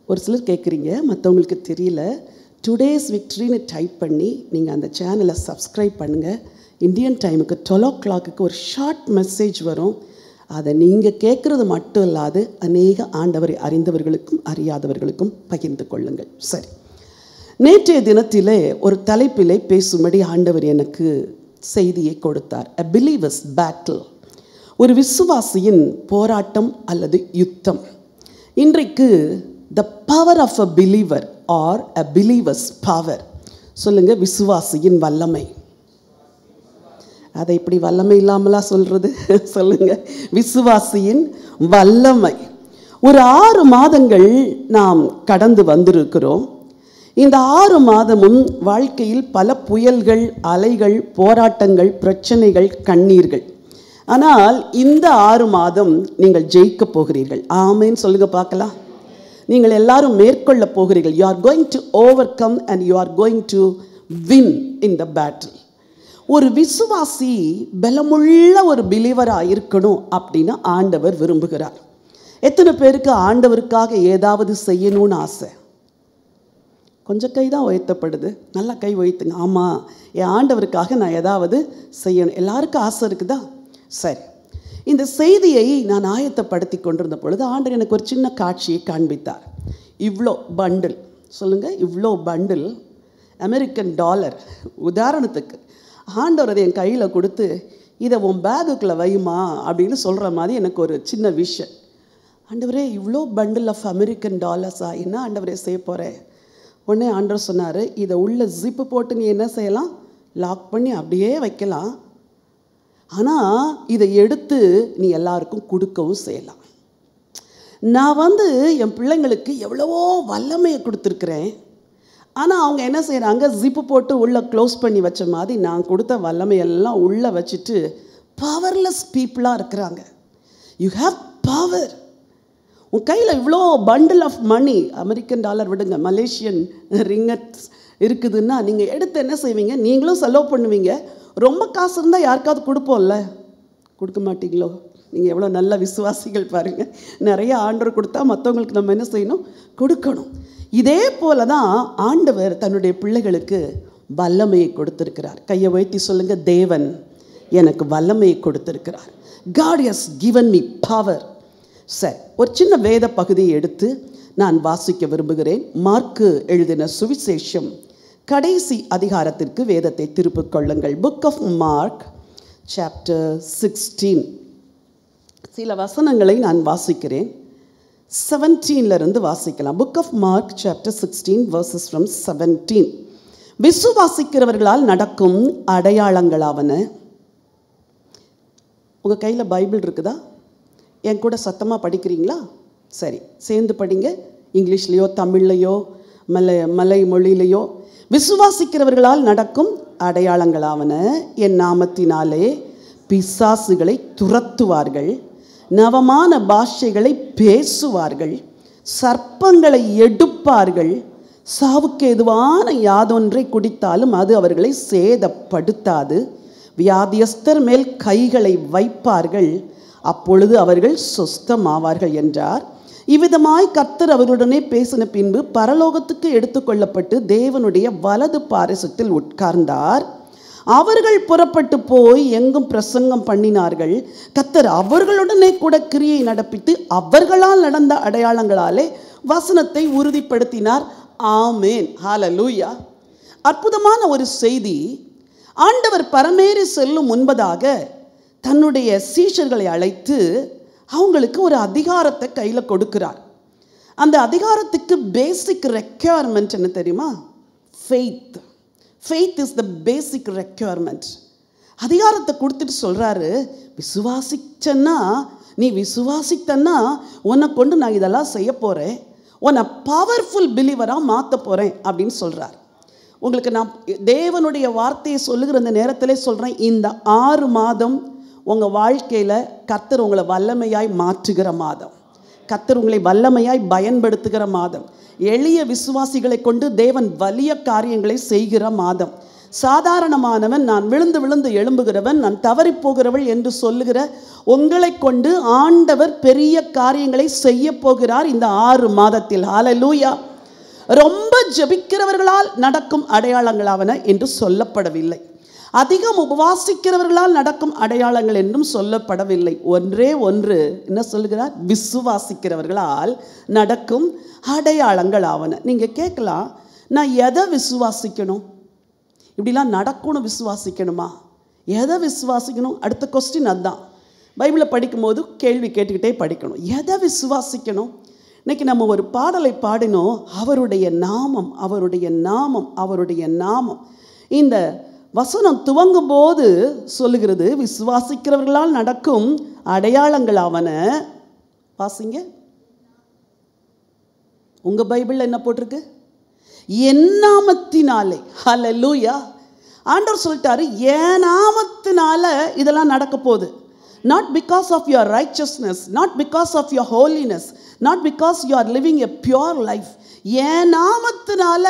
ஒரு சிலர் கேட்குறீங்க, மற்றவங்களுக்கு தெரியல. டுடேஸ் விக்ட்ரின்னு டைப் பண்ணி நீங்கள் அந்த சேனலை சப்ஸ்கிரைப் பண்ணுங்கள். இந்தியன் டைமுக்கு 12 o'clock ஒரு ஷார்ட் மெசேஜ் வரும். அதை நீங்கள் கேட்குறது மட்டும் இல்லாது அநேக ஆண்டவரை அறிந்தவர்களுக்கும் அறியாதவர்களுக்கும் பகிர்ந்து கொள்ளுங்கள். சரி, நேற்றைய தினத்திலே ஒரு தலைப்பிலே பேசும்படி ஆண்டவர் எனக்கு செய்தியை கொடுத்தார். A believer's battle, ஒரு விசுவாசியின் போராட்டம் அல்லது யுத்தம். இன்றைக்கு the power of a believer or a believer's power. சொல்லுங்க, விசுவாசியின் வல்லமை. அதை இப்படி வல்லமை இல்லாமலா சொல்றது? சொல்லுங்க, விசுவாசியின் வல்லமை. ஒரு 6 மாதங்கள் நாம் கடந்து வந்திருக்கிறோம். இந்த 6 மாதமும் வாழ்க்கையில் பல புயல்கள், அலைகள், போராட்டங்கள், பிரச்சனைகள், கண்ணீர்கள். ஆனால் இந்த 6 மாதம் நீங்கள் ஜெயிக்க போகிறீர்கள். ஆமென் சொல்லுங்க பார்க்கலாம். நீங்கள் எல்லாரும் மேற்கொள்ள போகிறீர்கள். you are going to overcome and you are going to win in the battle. ஒரு விசுவாசி பலமுள்ள ஒரு பிலீவராக இருக்கணும் அப்படின்னு ஆண்டவர் விரும்புகிறார். எத்தனை பேருக்கு ஆண்டவருக்காக ஏதாவது செய்யணும்னு ஆசை? கொஞ்சம் கை தான் உயர்த்தப்படுது. நல்லா கை உயர்த்துங்க. ஆமாம், என் ஆண்டவருக்காக நான் ஏதாவது செய்யணும். எல்லாருக்கும் ஆசை இருக்குதா? சரி, இந்த செய்தியை நான் ஆயத்தப்படுத்தி கொண்டிருந்த பொழுது ஆண்டவர் எனக்கு ஒரு சின்ன காட்சியை காண்பித்தார். இவ்வளோ பண்டில், சொல்லுங்கள், இவ்வளோ பண்டில் அமெரிக்கன் டாலர். உதாரணத்துக்கு ஆண்டவர் அதை என் கையில் கொடுத்து, இதை உன் பேகுக்குள்ளே வையுமா அப்படின்னு சொல்கிற மாதிரி எனக்கு ஒரு சின்ன விஷயம். ஆண்டவரே, இவ்வளோ பண்டில் ஆஃப் அமெரிக்கன் டாலர்ஸா? என்ன ஆண்டவரே செய்ய போகிறேன்? உடனே ஆண்டவர் சொன்னார், இதை உள்ள ஜிப்பு போட்டு நீ என்ன செய்யலாம்? லாக் பண்ணி அப்படியே வைக்கலாம். ஆனால் இதை எடுத்து நீ எல்லாருக்கும் கொடுக்கவும் செய்யலாம். நான் என் பிள்ளைங்களுக்கு எவ்வளவோ வல்லமையை கொடுத்துருக்குறேன். ஆனால் அவங்க என்ன செய்கிறாங்க? ஜிப்பு போட்டு உள்ளே க்ளோஸ் பண்ணி வச்ச மாதிரி நான் கொடுத்த வல்லமையெல்லாம் உள்ளே வச்சுட்டு பவர்லெஸ் பீப்புளாக இருக்கிறாங்க. You have power. உன் கையில் இவ்வளோ bundle of money, American dollar விடுங்க, மலேசியன் ரிங்கட்ஸ் இருக்குதுன்னா நீங்கள் எடுத்து என்ன செய்வீங்க? நீங்களும் செலவு பண்ணுவீங்க. ரொம்ப காசு இருந்தால் யாருக்காவது கொடுப்போம்ல, கொடுக்க மாட்டீங்களோ? நீங்கள் எவ்வளோ நல்ல விசுவாசிகள் பாருங்கள். நிறைய ஆண்டவர் கொடுத்தா மற்றவங்களுக்கு நம்ம என்ன செய்யணும்? கொடுக்கணும். இதே போல தான் ஆண்டவர் தன்னுடைய பிள்ளைகளுக்கு வல்லமையை கொடுத்திருக்கிறார். கையை உயர்த்தி சொல்லுங்க, தேவன் எனக்கு வல்லமையை கொடுத்திருக்கிறார். God has given me power. சரி, ஒரு சின்ன வேத பகுதியை எடுத்து நான் வாசிக்க விரும்புகிறேன். மார்க்கு எழுதின சுவிசேஷம் கடைசி அதிகாரத்திற்கு வேதத்தை திருப்பிக் கொள்ளுங்கள். Book of Mark chapter 16. சில வசனங்களை நான் வாசிக்கிறேன். 17 வாசிக்கலாம். Book of Mark chapter 16 verses from 17. விசுவாசிக்கிறவர்களால் நடக்கும் அடையாளங்களாவன. உங்கள் கையில் பைபிள் இருக்குதா? என் கூட சத்தமாக படிக்கிறீங்களா? சரி, சேர்ந்து படிங்க. இங்கிலீஷ்லேயோ தமிழ்லையோ மலை மொழியிலையோ. விசுவாசிக்கிறவர்களால் நடக்கும் அடையாளங்களாவன, என் நாமத்தினாலே பிசாசுகளை துரத்துவார்கள், நவமான பாஷைகளை பேசுவார்கள், சர்ப்பங்களை எடுப்பார்கள், சாவுக்கு ஏதுவான யாதொன்றை குடித்தாலும் அது அவர்களை சேதப்படுத்தாது, வியாதியஸ்தர் மேல் கைகளை வைப்பார்கள், அப்பொழுது அவர்கள் சொஸ்தமாவார்கள் என்றார். இவ்விதமாய் கர்த்தர் அவருடனே பேசின பின்பு பரலோகத்துக்கு எடுத்துக்கொள்ளப்பட்டு தேவனுடைய வலது பாரிசத்தில் உட்கார்ந்தார். அவர்கள் புறப்பட்டு போய் எங்கும் பிரசங்கம் பண்ணினார்கள். கர்த்தர் அவர்களுடனே கூட கிரியை நடப்பித்து அவர்களால் நடந்த அடையாளங்களாலே வசனத்தை உறுதிப்படுத்தினார். ஆமேன், ஹல்லேலூயா. அற்புதமான ஒரு செய்தி. ஆண்டவர் பரமேறி செல்லும் முன்பதாக தன்னுடைய சீஷர்களை அழைத்து அவங்களுக்கு ஒரு அதிகாரத்தை கையில் கொடுக்கிறார். அந்த அதிகாரத்துக்கு பேசிக் ரெக்யர்மெண்ட் என்ன தெரியுமா? Faith. Faith is the basic requirement. அதிகாரத்தை கொடுத்துட்டு சொல்கிறாரு, நீ விசுவாசித்தன்னா உன்னை கொண்டு நான் இதெல்லாம் செய்ய போகிறேன், உன்னை பவர்ஃபுல் பிலீவராக மாற்ற போகிறேன் அப்படின்னு சொல்கிறார். உங்களுக்கு நான் தேவனுடைய வார்த்தையை சொல்லுகிற அந்த நேரத்திலே சொல்கிறேன், இந்த 6 மாதம் உங்கள் வாழ்க்கையில் கர்த்தர் உங்களை வல்லமையாய் மாற்றுகிற மாதம், கர்த்தர் உங்களை வல்லமையாய் பயன்படுத்துகிற மாதம், எளிய விசுவாசிகளை கொண்டு தேவன் வலிய காரியங்களை செய்கிற மாதம். சாதாரணமானவன், நான் விழுந்து விழுந்து எழும்புகிறவன், நான் தவறி போகிறவள் என்று சொல்லுகிற உங்களை கொண்டு ஆண்டவர் பெரிய காரியங்களை செய்ய போகிறார் இந்த 6 மாதத்தில். ஹல்லேலூயா. ரொம்ப ஜெபிக்கிறவர்களால் நடக்கும் அடையாளங்களாவன என்று சொல்லப்படவில்லை. அதிகம் உபவாசிக்கிறவர்களால் நடக்கும் அடையாளங்கள் என்றும் சொல்லப்படவில்லை. ஒன்றே ஒன்று என்ன சொல்லுகிறார்? விசுவாசிக்கிறவர்களால் நடக்கும் அடையாளங்களாவன. நீங்கள் கேட்கலாம், நான் எதை விசுவாசிக்கணும்? இப்படிலாம் நடக்கணும் விசுவாசிக்கணுமா? எதை விசுவாசிக்கணும்? அடுத்த கொஸ்டின் அதுதான். பைபிளை படிக்கும்போது கேள்வி கேட்டுக்கிட்டே படிக்கணும். எதை விசுவாசிக்கணும்? இன்னைக்கு நம்ம ஒரு பாடலை பாடினோம், அவருடைய நாமம், அவருடைய நாமம், அவருடைய நாமம். இந்த வசனம் துவங்கும் போது சொல்லுகிறது, விசுவாசிக்கிறவர்களால் நடக்கும் அடையாளங்களாவன. வாசிங்க. உங்க பைபிள்ல என்ன போட்டிருக்கு? என் நாமத்தினாலே. ஹல்லேலூயா. ஆண்டவர் சொல்லிட்டாரு, என் நாமத்தினால இதெல்லாம் நடக்க போகுது. Not because of your righteousness, not because of your holiness, not because you are living a pure life. என் நாமத்தினால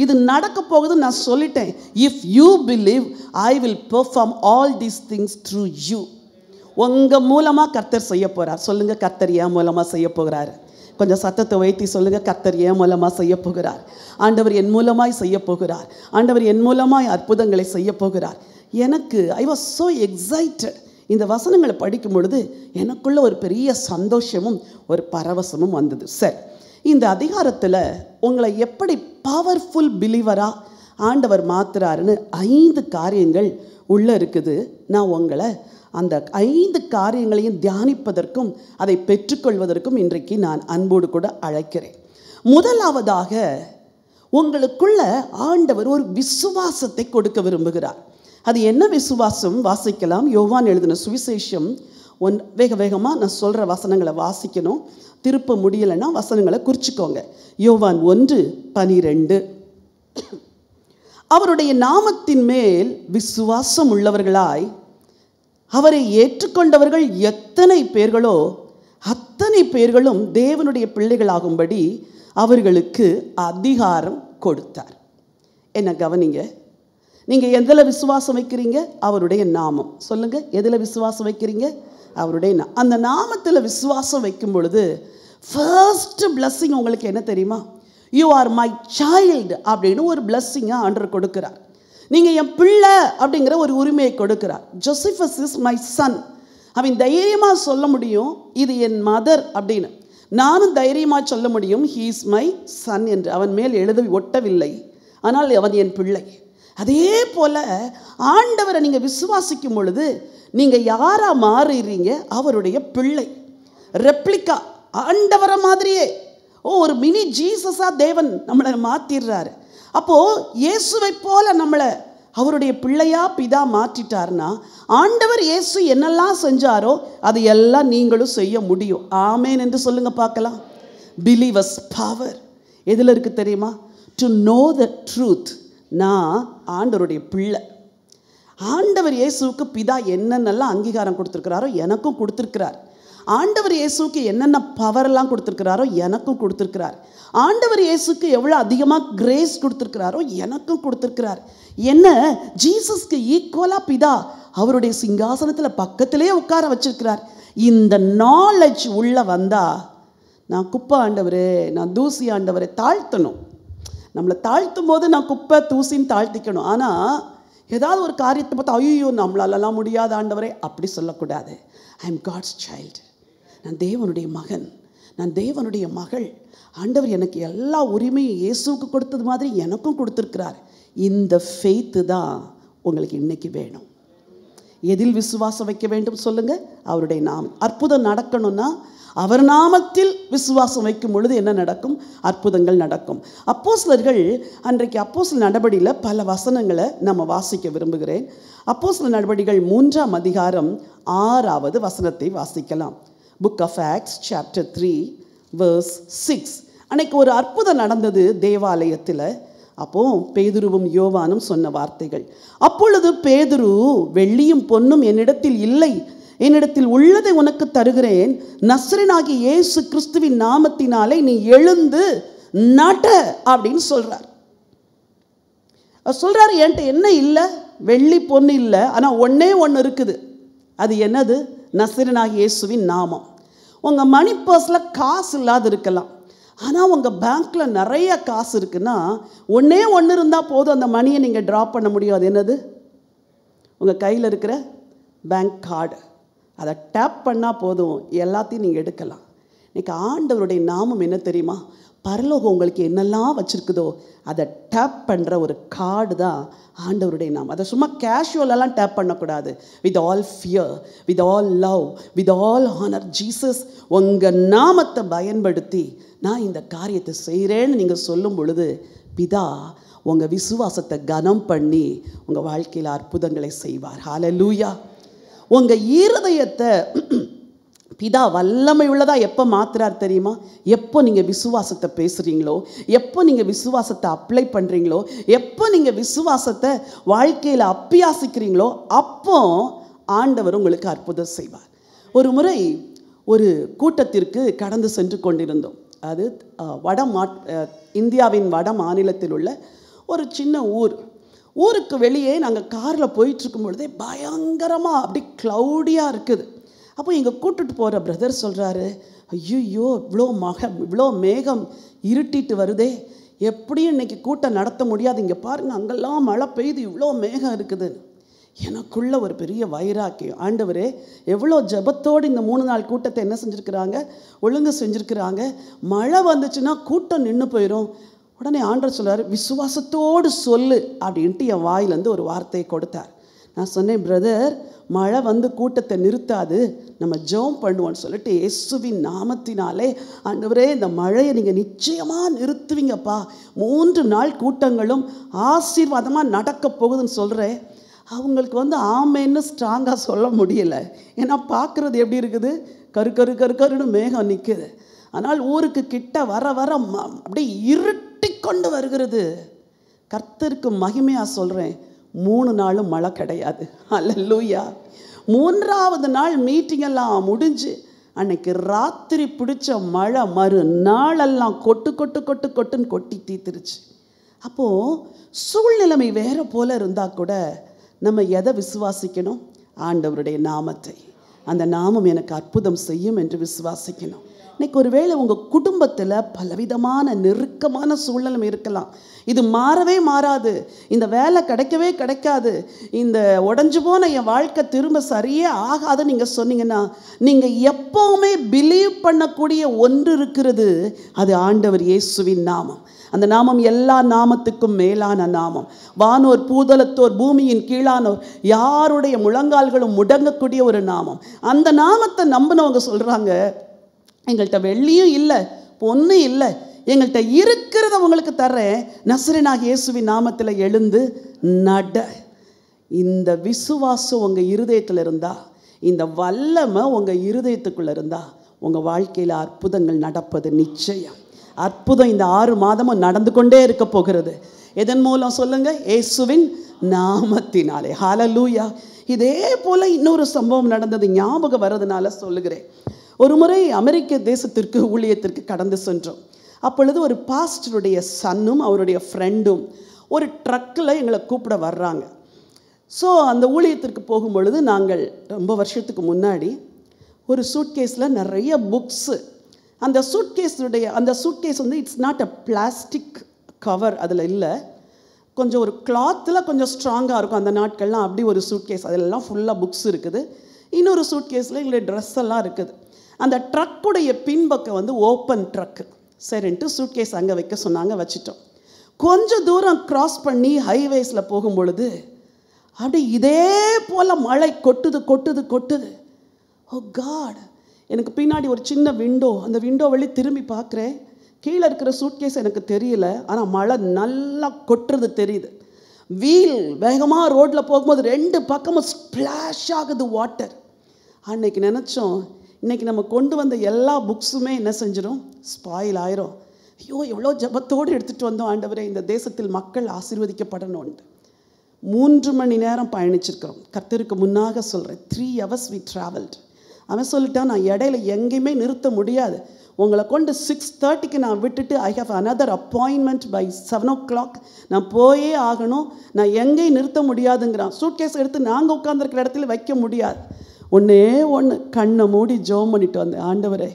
இது நடக்க போகுது நான் சொல்லிட்டேன். If you believe I will perform all these things through you. உங்கள் மூலமாக கர்த்தர் செய்ய போகிறார். சொல்லுங்கள், கர்த்தர் ஏன் மூலமாக செய்ய போகிறார்? கொஞ்சம் சத்தத்தை வைத்தி சொல்லுங்கள், கர்த்தர் ஏன் மூலமாக செய்ய போகிறார்? ஆண்டவர் என் மூலமாய் செய்ய போகிறார். ஆண்டவர் என் மூலமாய் அற்புதங்களை செய்ய போகிறார். எனக்கு ஐ வாஸ் ஸோ எக்ஸைட்டட். இந்த வசனங்களை படிக்கும் பொழுது எனக்குள்ள ஒரு பெரிய சந்தோஷமும் ஒரு பரவசமும் வந்தது. சரி, இந்த அதிகாரத்தில் உங்களை எப்படி பவர்ஃபுல் பிலீவராக ஆண்டவர் மாத்துறாருன்னு 5 காரியங்கள் உள்ளே இருக்குது. நான் உங்களை அந்த 5 காரியங்களையும் தியானிப்பதற்கும் அதை பெற்றுக்கொள்வதற்கும் இன்றைக்கு நான் அன்போடு கூட அழைக்கிறேன். முதலாவதாக, உங்களுக்குள்ள ஆண்டவர் ஒரு விசுவாசத்தை கொடுக்க விரும்புகிறார். அது என்ன விசுவாசம்? வாசிக்கலாம். யோவான் எழுதின சுவிசேஷம் வேக வேகமாக நான் சொல்கிற வசனங்களை வாசிக்கணும். திருப்ப முடியலைன்னா வசனங்களை குறிச்சிக்கோங்க. யோவான் 1:12. அவருடைய நாமத்தின் மேல் விசுவாசம் உள்ளவர்களாய் அவரை ஏற்றுக்கொண்டவர்கள் எத்தனை பேர்களோ அத்தனை பேர்களும் தேவனுடைய பிள்ளைகளாகும்படி அவர்களுக்கு அதிகாரம் கொடுத்தார். என்ன கவனிங்க, நீங்கள் எதில் விசுவாசம் வைக்கிறீங்க? அவருடைய நாமம். சொல்லுங்கள், எதில் விசுவாசம் வைக்கிறீங்க? அவருடைய அந்த நாமத்தில் விசுவாசம் வைக்கும் பொழுது ஃபர்ஸ்ட் பிளஸ்ஸிங் உங்களுக்கு என்ன தெரியுமா? யூ ஆர் மை சைல்டு அப்படின்னு ஒரு பிளஸ்ஸிங்காக ஆண்டவர் கொடுக்கிறார். நீங்கள் என் பிள்ளை அப்படிங்கிற ஒரு உரிமையை கொடுக்கிறார். Josephus is my son. அவன் தைரியமாக சொல்ல முடியும், இது என் மதர் அப்படின்னு. நானும் தைரியமாக சொல்ல முடியும், ஹீ இஸ் மை சன் என்று. அவன் மேல் எழுத ஒட்டவில்லை, ஆனால் அவன் என் பிள்ளை. அதே போல் ஆண்டவரை நீங்கள் விசுவாசிக்கும் பொழுது நீங்கள் யாரா மாறுறீங்க? அவருடைய பிள்ளை, ரெப்ளிகா, ஆண்டவரை மாதிரியே. ஒரு மினி ஜீசஸாக தேவன் நம்மளை மாற்றிடுறாரு. அப்போது இயேசுவை போல நம்மளை அவருடைய பிள்ளையா பிதா மாற்றிட்டார்னா, ஆண்டவர் இயேசு என்னெல்லாம் செஞ்சாரோ அது எல்லாம் நீங்களும் செய்ய முடியும். ஆமேன் என்று சொல்லுங்க பார்க்கலாம். பிலீவர்ஸ் பவர் எதில் இருக்குது தெரியுமா? To know the truth. நான் ஆண்டவருடைய பிள்ளை. ஆண்டவர் இயேசுவுக்கு பிதா என்னென்னலாம் அங்கீகாரம் கொடுத்துருக்கிறாரோ எனக்கும் கொடுத்துருக்கிறார். ஆண்டவர் இயேசுக்கு என்னென்ன பவர்லாம் கொடுத்துருக்கிறாரோ எனக்கும் கொடுத்துருக்கிறார். ஆண்டவர் இயேசுக்கு எவ்வளோ அதிகமாக கிரேஸ் கொடுத்துருக்கிறாரோ எனக்கும் கொடுத்துருக்கிறார். என்ன, ஜீசஸ்க்கு ஈக்குவலாக பிதா அவருடைய சிங்காசனத்தில் பக்கத்திலே உட்கார வச்சிருக்கிறார். இந்த நாலேஜ் உள்ள வந்தா, நான் குப்பை ஆண்டவரே, நான் தூசி ஆண்டவரை தாழ்த்தணும். நம்மளை தாழ்த்தும் போது நான் குப்பை தூசின்னு தாழ்த்திக்கணும். ஆனால் ஏதாவது ஒரு காரியத்தை பார்த்தா ஐயோ நம்மளாலலாம் முடியாத ஆண்டவரே அப்படி சொல்லக்கூடாது. I am God's child. நான் தேவனுடைய மகன், நான் தேவனுடைய மகள். ஆண்டவர் எனக்கு எல்லா உரிமையும் இயேசுவுக்கு கொடுத்தது மாதிரி எனக்கும் கொடுத்துருக்கிறார். இந்த ஃபெய்த்து தான் உங்களுக்கு இன்னைக்கு வேணும். எதில் விசுவாசம் வைக்க வேண்டும் சொல்லுங்கள்? அவருடைய நாமம். அற்புதம் நடக்கணும்னா அவர் நாமத்தில் விசுவாசம் வைக்கும் பொழுது என்ன நடக்கும்? அற்புதங்கள் நடக்கும். அப்போஸ்தலர்கள் அன்றைக்கு அப்போஸ்தலர் நடபடியில் பல வசனங்களை நம்ம வாசிக்க விரும்புகிறேன். அப்போஸ்தலர் நடபடிகள் 3ஆம் அதிகாரம் 6வது வசனத்தை வாசிக்கலாம். Book of Acts chapter 3 verse 6. அன்னைக்கு ஒரு அற்புதம் நடந்தது தேவாலயத்தில். அப்போ பேதுருவும் யோவானும் சொன்ன வார்த்தைகள். அப்பொழுது பேதுரு, வெள்ளியும் பொன்னும் என்னிடத்தில் இல்லை, என்னிடத்தில் உள்ளதை உனக்கு தருகிறேன். நசரேயனாகிய இயேசு கிறிஸ்துவின் நாமத்தினாலே நீ எழுந்து நட அப்படின்னு சொல்றார். சொல்றாரு, என்கிட்ட என்ன இல்லை? வெள்ளி பொண்ணு இல்லை, ஆனால் ஒன்னே ஒன்று இருக்குது. அது என்னது? நசரேயனாகிய இயேசுவின் நாமம். உங்கள் மணி பர்ஸில் காசு இல்லாத இருக்கலாம், ஆனால் உங்கள் பேங்க்கில் நிறைய காசு இருக்குன்னா ஒன்றே ஒன்று இருந்தால் போதும், அந்த மணியை நீங்கள் ட்ரா பண்ண முடியாது. என்னது? உங்கள் கையில் இருக்கிற பேங்க் கார்டு. அதை டேப் பண்ணால் போதும், எல்லாத்தையும் நீங்கள் எடுக்கலாம். இன்றைக்கி ஆண்டவருடைய நாமம் என்ன தெரியுமா? பரலோகம் உங்களுக்கு என்னெல்லாம் வச்சுருக்குதோ அதை டேப் பண்ணுற ஒரு கார்டு தான் ஆண்டவருடைய நாமம். அதை சும்மா கேஷுவலெல்லாம் டேப் பண்ணக்கூடாது. With all fear, with all love, with all honour. Jesus உங்கள் நாமத்தை பயன்படுத்தி நான் இந்த காரியத்தை செய்கிறேன்னு நீங்கள் சொல்லும் பொழுது பிதா உங்கள் விசுவாசத்தை கனம் பண்ணி உங்கள் வாழ்க்கையில் அற்புதங்களை செய்வார். ஹல்லேலூயா. உங்கள் இருதயத்தை பிதா வல்லமை உள்ளதாக எப்போ மாற்றுறார் தெரியுமா? எப்போ நீங்கள் விசுவாசத்தை பேசுகிறீங்களோ, எப்போ நீங்கள் விசுவாசத்தை அப்ளை பண்ணுறீங்களோ, எப்போ நீங்கள் விசுவாசத்தை வாழ்க்கையில் அப்பியாசிக்கிறீங்களோ, அப்போ ஆண்டவர் உங்களுக்கு அற்புதம் செய்வார். ஒரு முறை ஒரு கூட்டத்திற்கு கடந்து சென்று கொண்டிருந்தோம். அது இந்தியாவின் வட மாநிலத்தில் உள்ள ஒரு சின்ன ஊருக்கு வெளியே நாங்கள் காரில் போயிட்டுருக்கும் பொழுதே பயங்கரமாக அப்படி க்ளவுடியாக இருக்குது. அப்போ எங்கள் கூட்டிட்டு போகிற பிரதர் சொல்கிறாரு, ஐயோ இவ்வளோ மேகம் இருட்டிட்டு வருதே, எப்படியும் இன்றைக்கி கூட்டம் நடத்த முடியாது, இங்கே பாருங்கள் அங்கெல்லாம் மழை பெய்து இவ்வளோ மேகம் இருக்குது. எனக்குள்ள ஒரு பெரிய வைராக்கியம். ஆண்டவரே, எவ்வளோ ஜபத்தோடு இந்த 3 நாள் கூட்டத்தை என்ன செஞ்சுருக்கிறாங்க, ஒழுங்கு செஞ்சுருக்கிறாங்க. மழை வந்துச்சுன்னா கூட்டம் நின்று போயிடும். உடனே ஆண்டவர் சொல்கிறார், விசுவாசத்தோடு சொல்லு அப்படின்ட்டு என் வாயிலேருந்து ஒரு வார்த்தையை கொடுத்தார். நான் சொன்னேன், பிரதர், மழை வந்து கூட்டத்தை நிறுத்தாது, நம்ம ஜெபம் பண்ணுவோன்னு சொல்லிட்டு இயேசுவின் நாமத்தினாலே ஆண்டவரே இந்த மழையை நீங்கள் நிச்சயமாக நிறுத்துவீங்கப்பா, 3 நாள் கூட்டங்களும் ஆசீர்வாதமாக நடக்க போகுதுன்னு சொல்கிறேன். அவங்களுக்கு ஆமேன்னு ஸ்ட்ராங்காக சொல்ல முடியல. ஏன்னா பார்க்குறது எப்படி இருக்குது? கருன்னு மேகம் நிற்குது. ஆனால் ஊருக்கு கிட்ட வர அப்படியே இருட்டி கொண்டு வருகிறது. கர்த்தருக்கு மகிமையாக சொல்கிறேன், 3 நாளும் மழை கிடையாது. அல்லேலூயா. 3ஆவது நாள் மீட்டிங் எல்லாம் முடிஞ்சு அன்னைக்கு ராத்திரி பிடிச்ச மழை மறுநாளெல்லாம் கொட்டுன்னு கொட்டி தீர்த்துருச்சு. அப்போது சூழ்நிலைமை வேறு போல் இருந்தால் கூட நம்ம எதை விசுவாசிக்கணும்? ஆண்டவருடைய நாமத்தை. அந்த நாமம் எனக்கு அற்புதம் செய்யும் என்று விசுவாசிக்கணும். இன்றைக்கி ஒருவேளை உங்கள் குடும்பத்தில் பலவிதமான நெருக்கமான சூழ்நிலை இருக்கலாம். இது மாறவே மாறாது, இந்த வேலை கிடைக்கவே கிடைக்காது, இந்த உடஞ்சு போன என் வாழ்க்கை திரும்ப சரியே ஆகாதுன்னு நீங்கள் சொன்னீங்கன்னா, நீங்கள் எப்போவுமே பிலீவ் பண்ணக்கூடிய ஒன்று இருக்கிறது. அது ஆண்டவர் இயேசுவின் நாமம். அந்த நாமம் எல்லா நாமத்துக்கும் மேலான நாமம். வானோர் பூதலத்தோர் பூமியின் கீழானோர் யாருடைய முழங்கால்களும் முடங்கக்கூடிய ஒரு நாமம். அந்த நாமத்தை நம்பினவங்க சொல்கிறாங்க, எங்கள்கிட்ட வெள்ளியும் இல்லை பொண்ணும் இல்லை, எங்கள்கிட்ட இருக்கிறத உங்களுக்கு தர்றேன், நசரேயனாகிய இயேசுவின் நாமத்தில் எழுந்து நட. இந்த விசுவாசம் உங்கள் இருதயத்தில் இருந்தால், இந்த வல்லமை உங்கள் இருதயத்துக்குள்ளே இருந்தால், உங்கள் வாழ்க்கையில் அற்புதங்கள் நடப்பது நிச்சயம். அற்புதம் இந்த 6 மாதமும் நடந்து கொண்டே இருக்க போகிறது. எதன் மூலம் சொல்லுங்க? இயேசுவின் நாமத்தினாலே. ஹல்லேலூயா. இதே போல் இன்னொரு சம்பவம் நடந்தது, ஞாபகம் வர்றதுனால சொல்லுகிறேன். ஒரு முறை அமெரிக்க தேசத்திற்கு ஊழியத்திற்கு கடந்து சென்றோம். அப்பொழுது ஒரு பாஸ்டருடைய சன்னும் அவருடைய ஃப்ரெண்டும் ஒரு ட்ரக்கில் எங்களை கூப்பிட வர்றாங்க. ஸோ அந்த ஊழியத்திற்கு போகும்பொழுது நாங்கள் ரொம்ப வருஷத்துக்கு முன்னாடி ஒரு சூட்கேஸில் நிறைய புக்ஸு, அந்த சூட்கேஸ் வந்து it's not a plastic cover, அதில் இல்லை, கொஞ்சம் ஒரு கிளாத்தில் கொஞ்சம் ஸ்ட்ராங்காக இருக்கும். அந்த நாட்கள்லாம் அப்படி ஒரு சூட்கேஸ், அதிலெல்லாம் ஃபுல்லாக புக்ஸ் இருக்குது. இன்னொரு சூட்கேஸில் எங்களுடைய ட்ரெஸ் எல்லாம் இருக்குது. அந்த ட்ரக்குடைய பின்பக்கம் வந்து ஓப்பன் ட்ரக்கு. சரின்ட்டு சூட்கேஸ் அங்கே வைக்க சொன்னாங்க, வச்சிட்டோம். கொஞ்சம் தூரம் க்ராஸ் பண்ணி ஹைவேஸில் போகும்பொழுது அப்படி இதே போல் மழை கொட்டுது கொட்டுது கொட்டுது. ஓ காட், எனக்கு பின்னாடி ஒரு சின்ன விண்டோ, அந்த விண்டோ வழி திரும்பி பார்க்குறேன். கீழே இருக்கிற சூட்கேஸ் எனக்கு தெரியல, ஆனால் மழை நல்லா கொட்டுறது தெரியுது. வீல் வேகமாக ரோட்டில் போகும்போது 2 பக்கமும் ஸ்ப்ளாஷ் ஆகுது வாட்டர். அன்னைக்கு நினச்சோம், இன்றைக்கி நம்ம கொண்டு வந்த எல்லா புக்ஸுமே என்ன செஞ்சிடும், ஸ்பாயில் ஆயிரும். ஐயோ, எவ்வளோ ஜபத்தோடு எடுத்துகிட்டு வந்தோம் ஆண்டவரே, இந்த தேசத்தில் மக்கள் ஆசீர்வதிக்கப்படணும்ன்ட்டு. 3 மணி நேரம் பயணிச்சிருக்கிறோம். கர்த்தருக்கு முன்னாக சொல்கிறேன், 3 hours we traveled. அவன் சொல்லிட்டான், நான் இடையில எங்கேயுமே நிறுத்த முடியாது, உங்களை கொண்டு 6:30க்கு நான் விட்டுட்டு I have another appointment by 7 o'clock, நான் போயே ஆகணும், நான் எங்கேயும் நிறுத்த முடியாதுங்கிறான். சூட்கேஸ் எடுத்து நாங்கள் உட்காந்துருக்கிற இடத்துல வைக்க முடியாது. ஒன்றே ஒன்று, கண்ணை மூடி ஜெபம் பண்ணிட்டு வந்தேன், ஆண்டவரே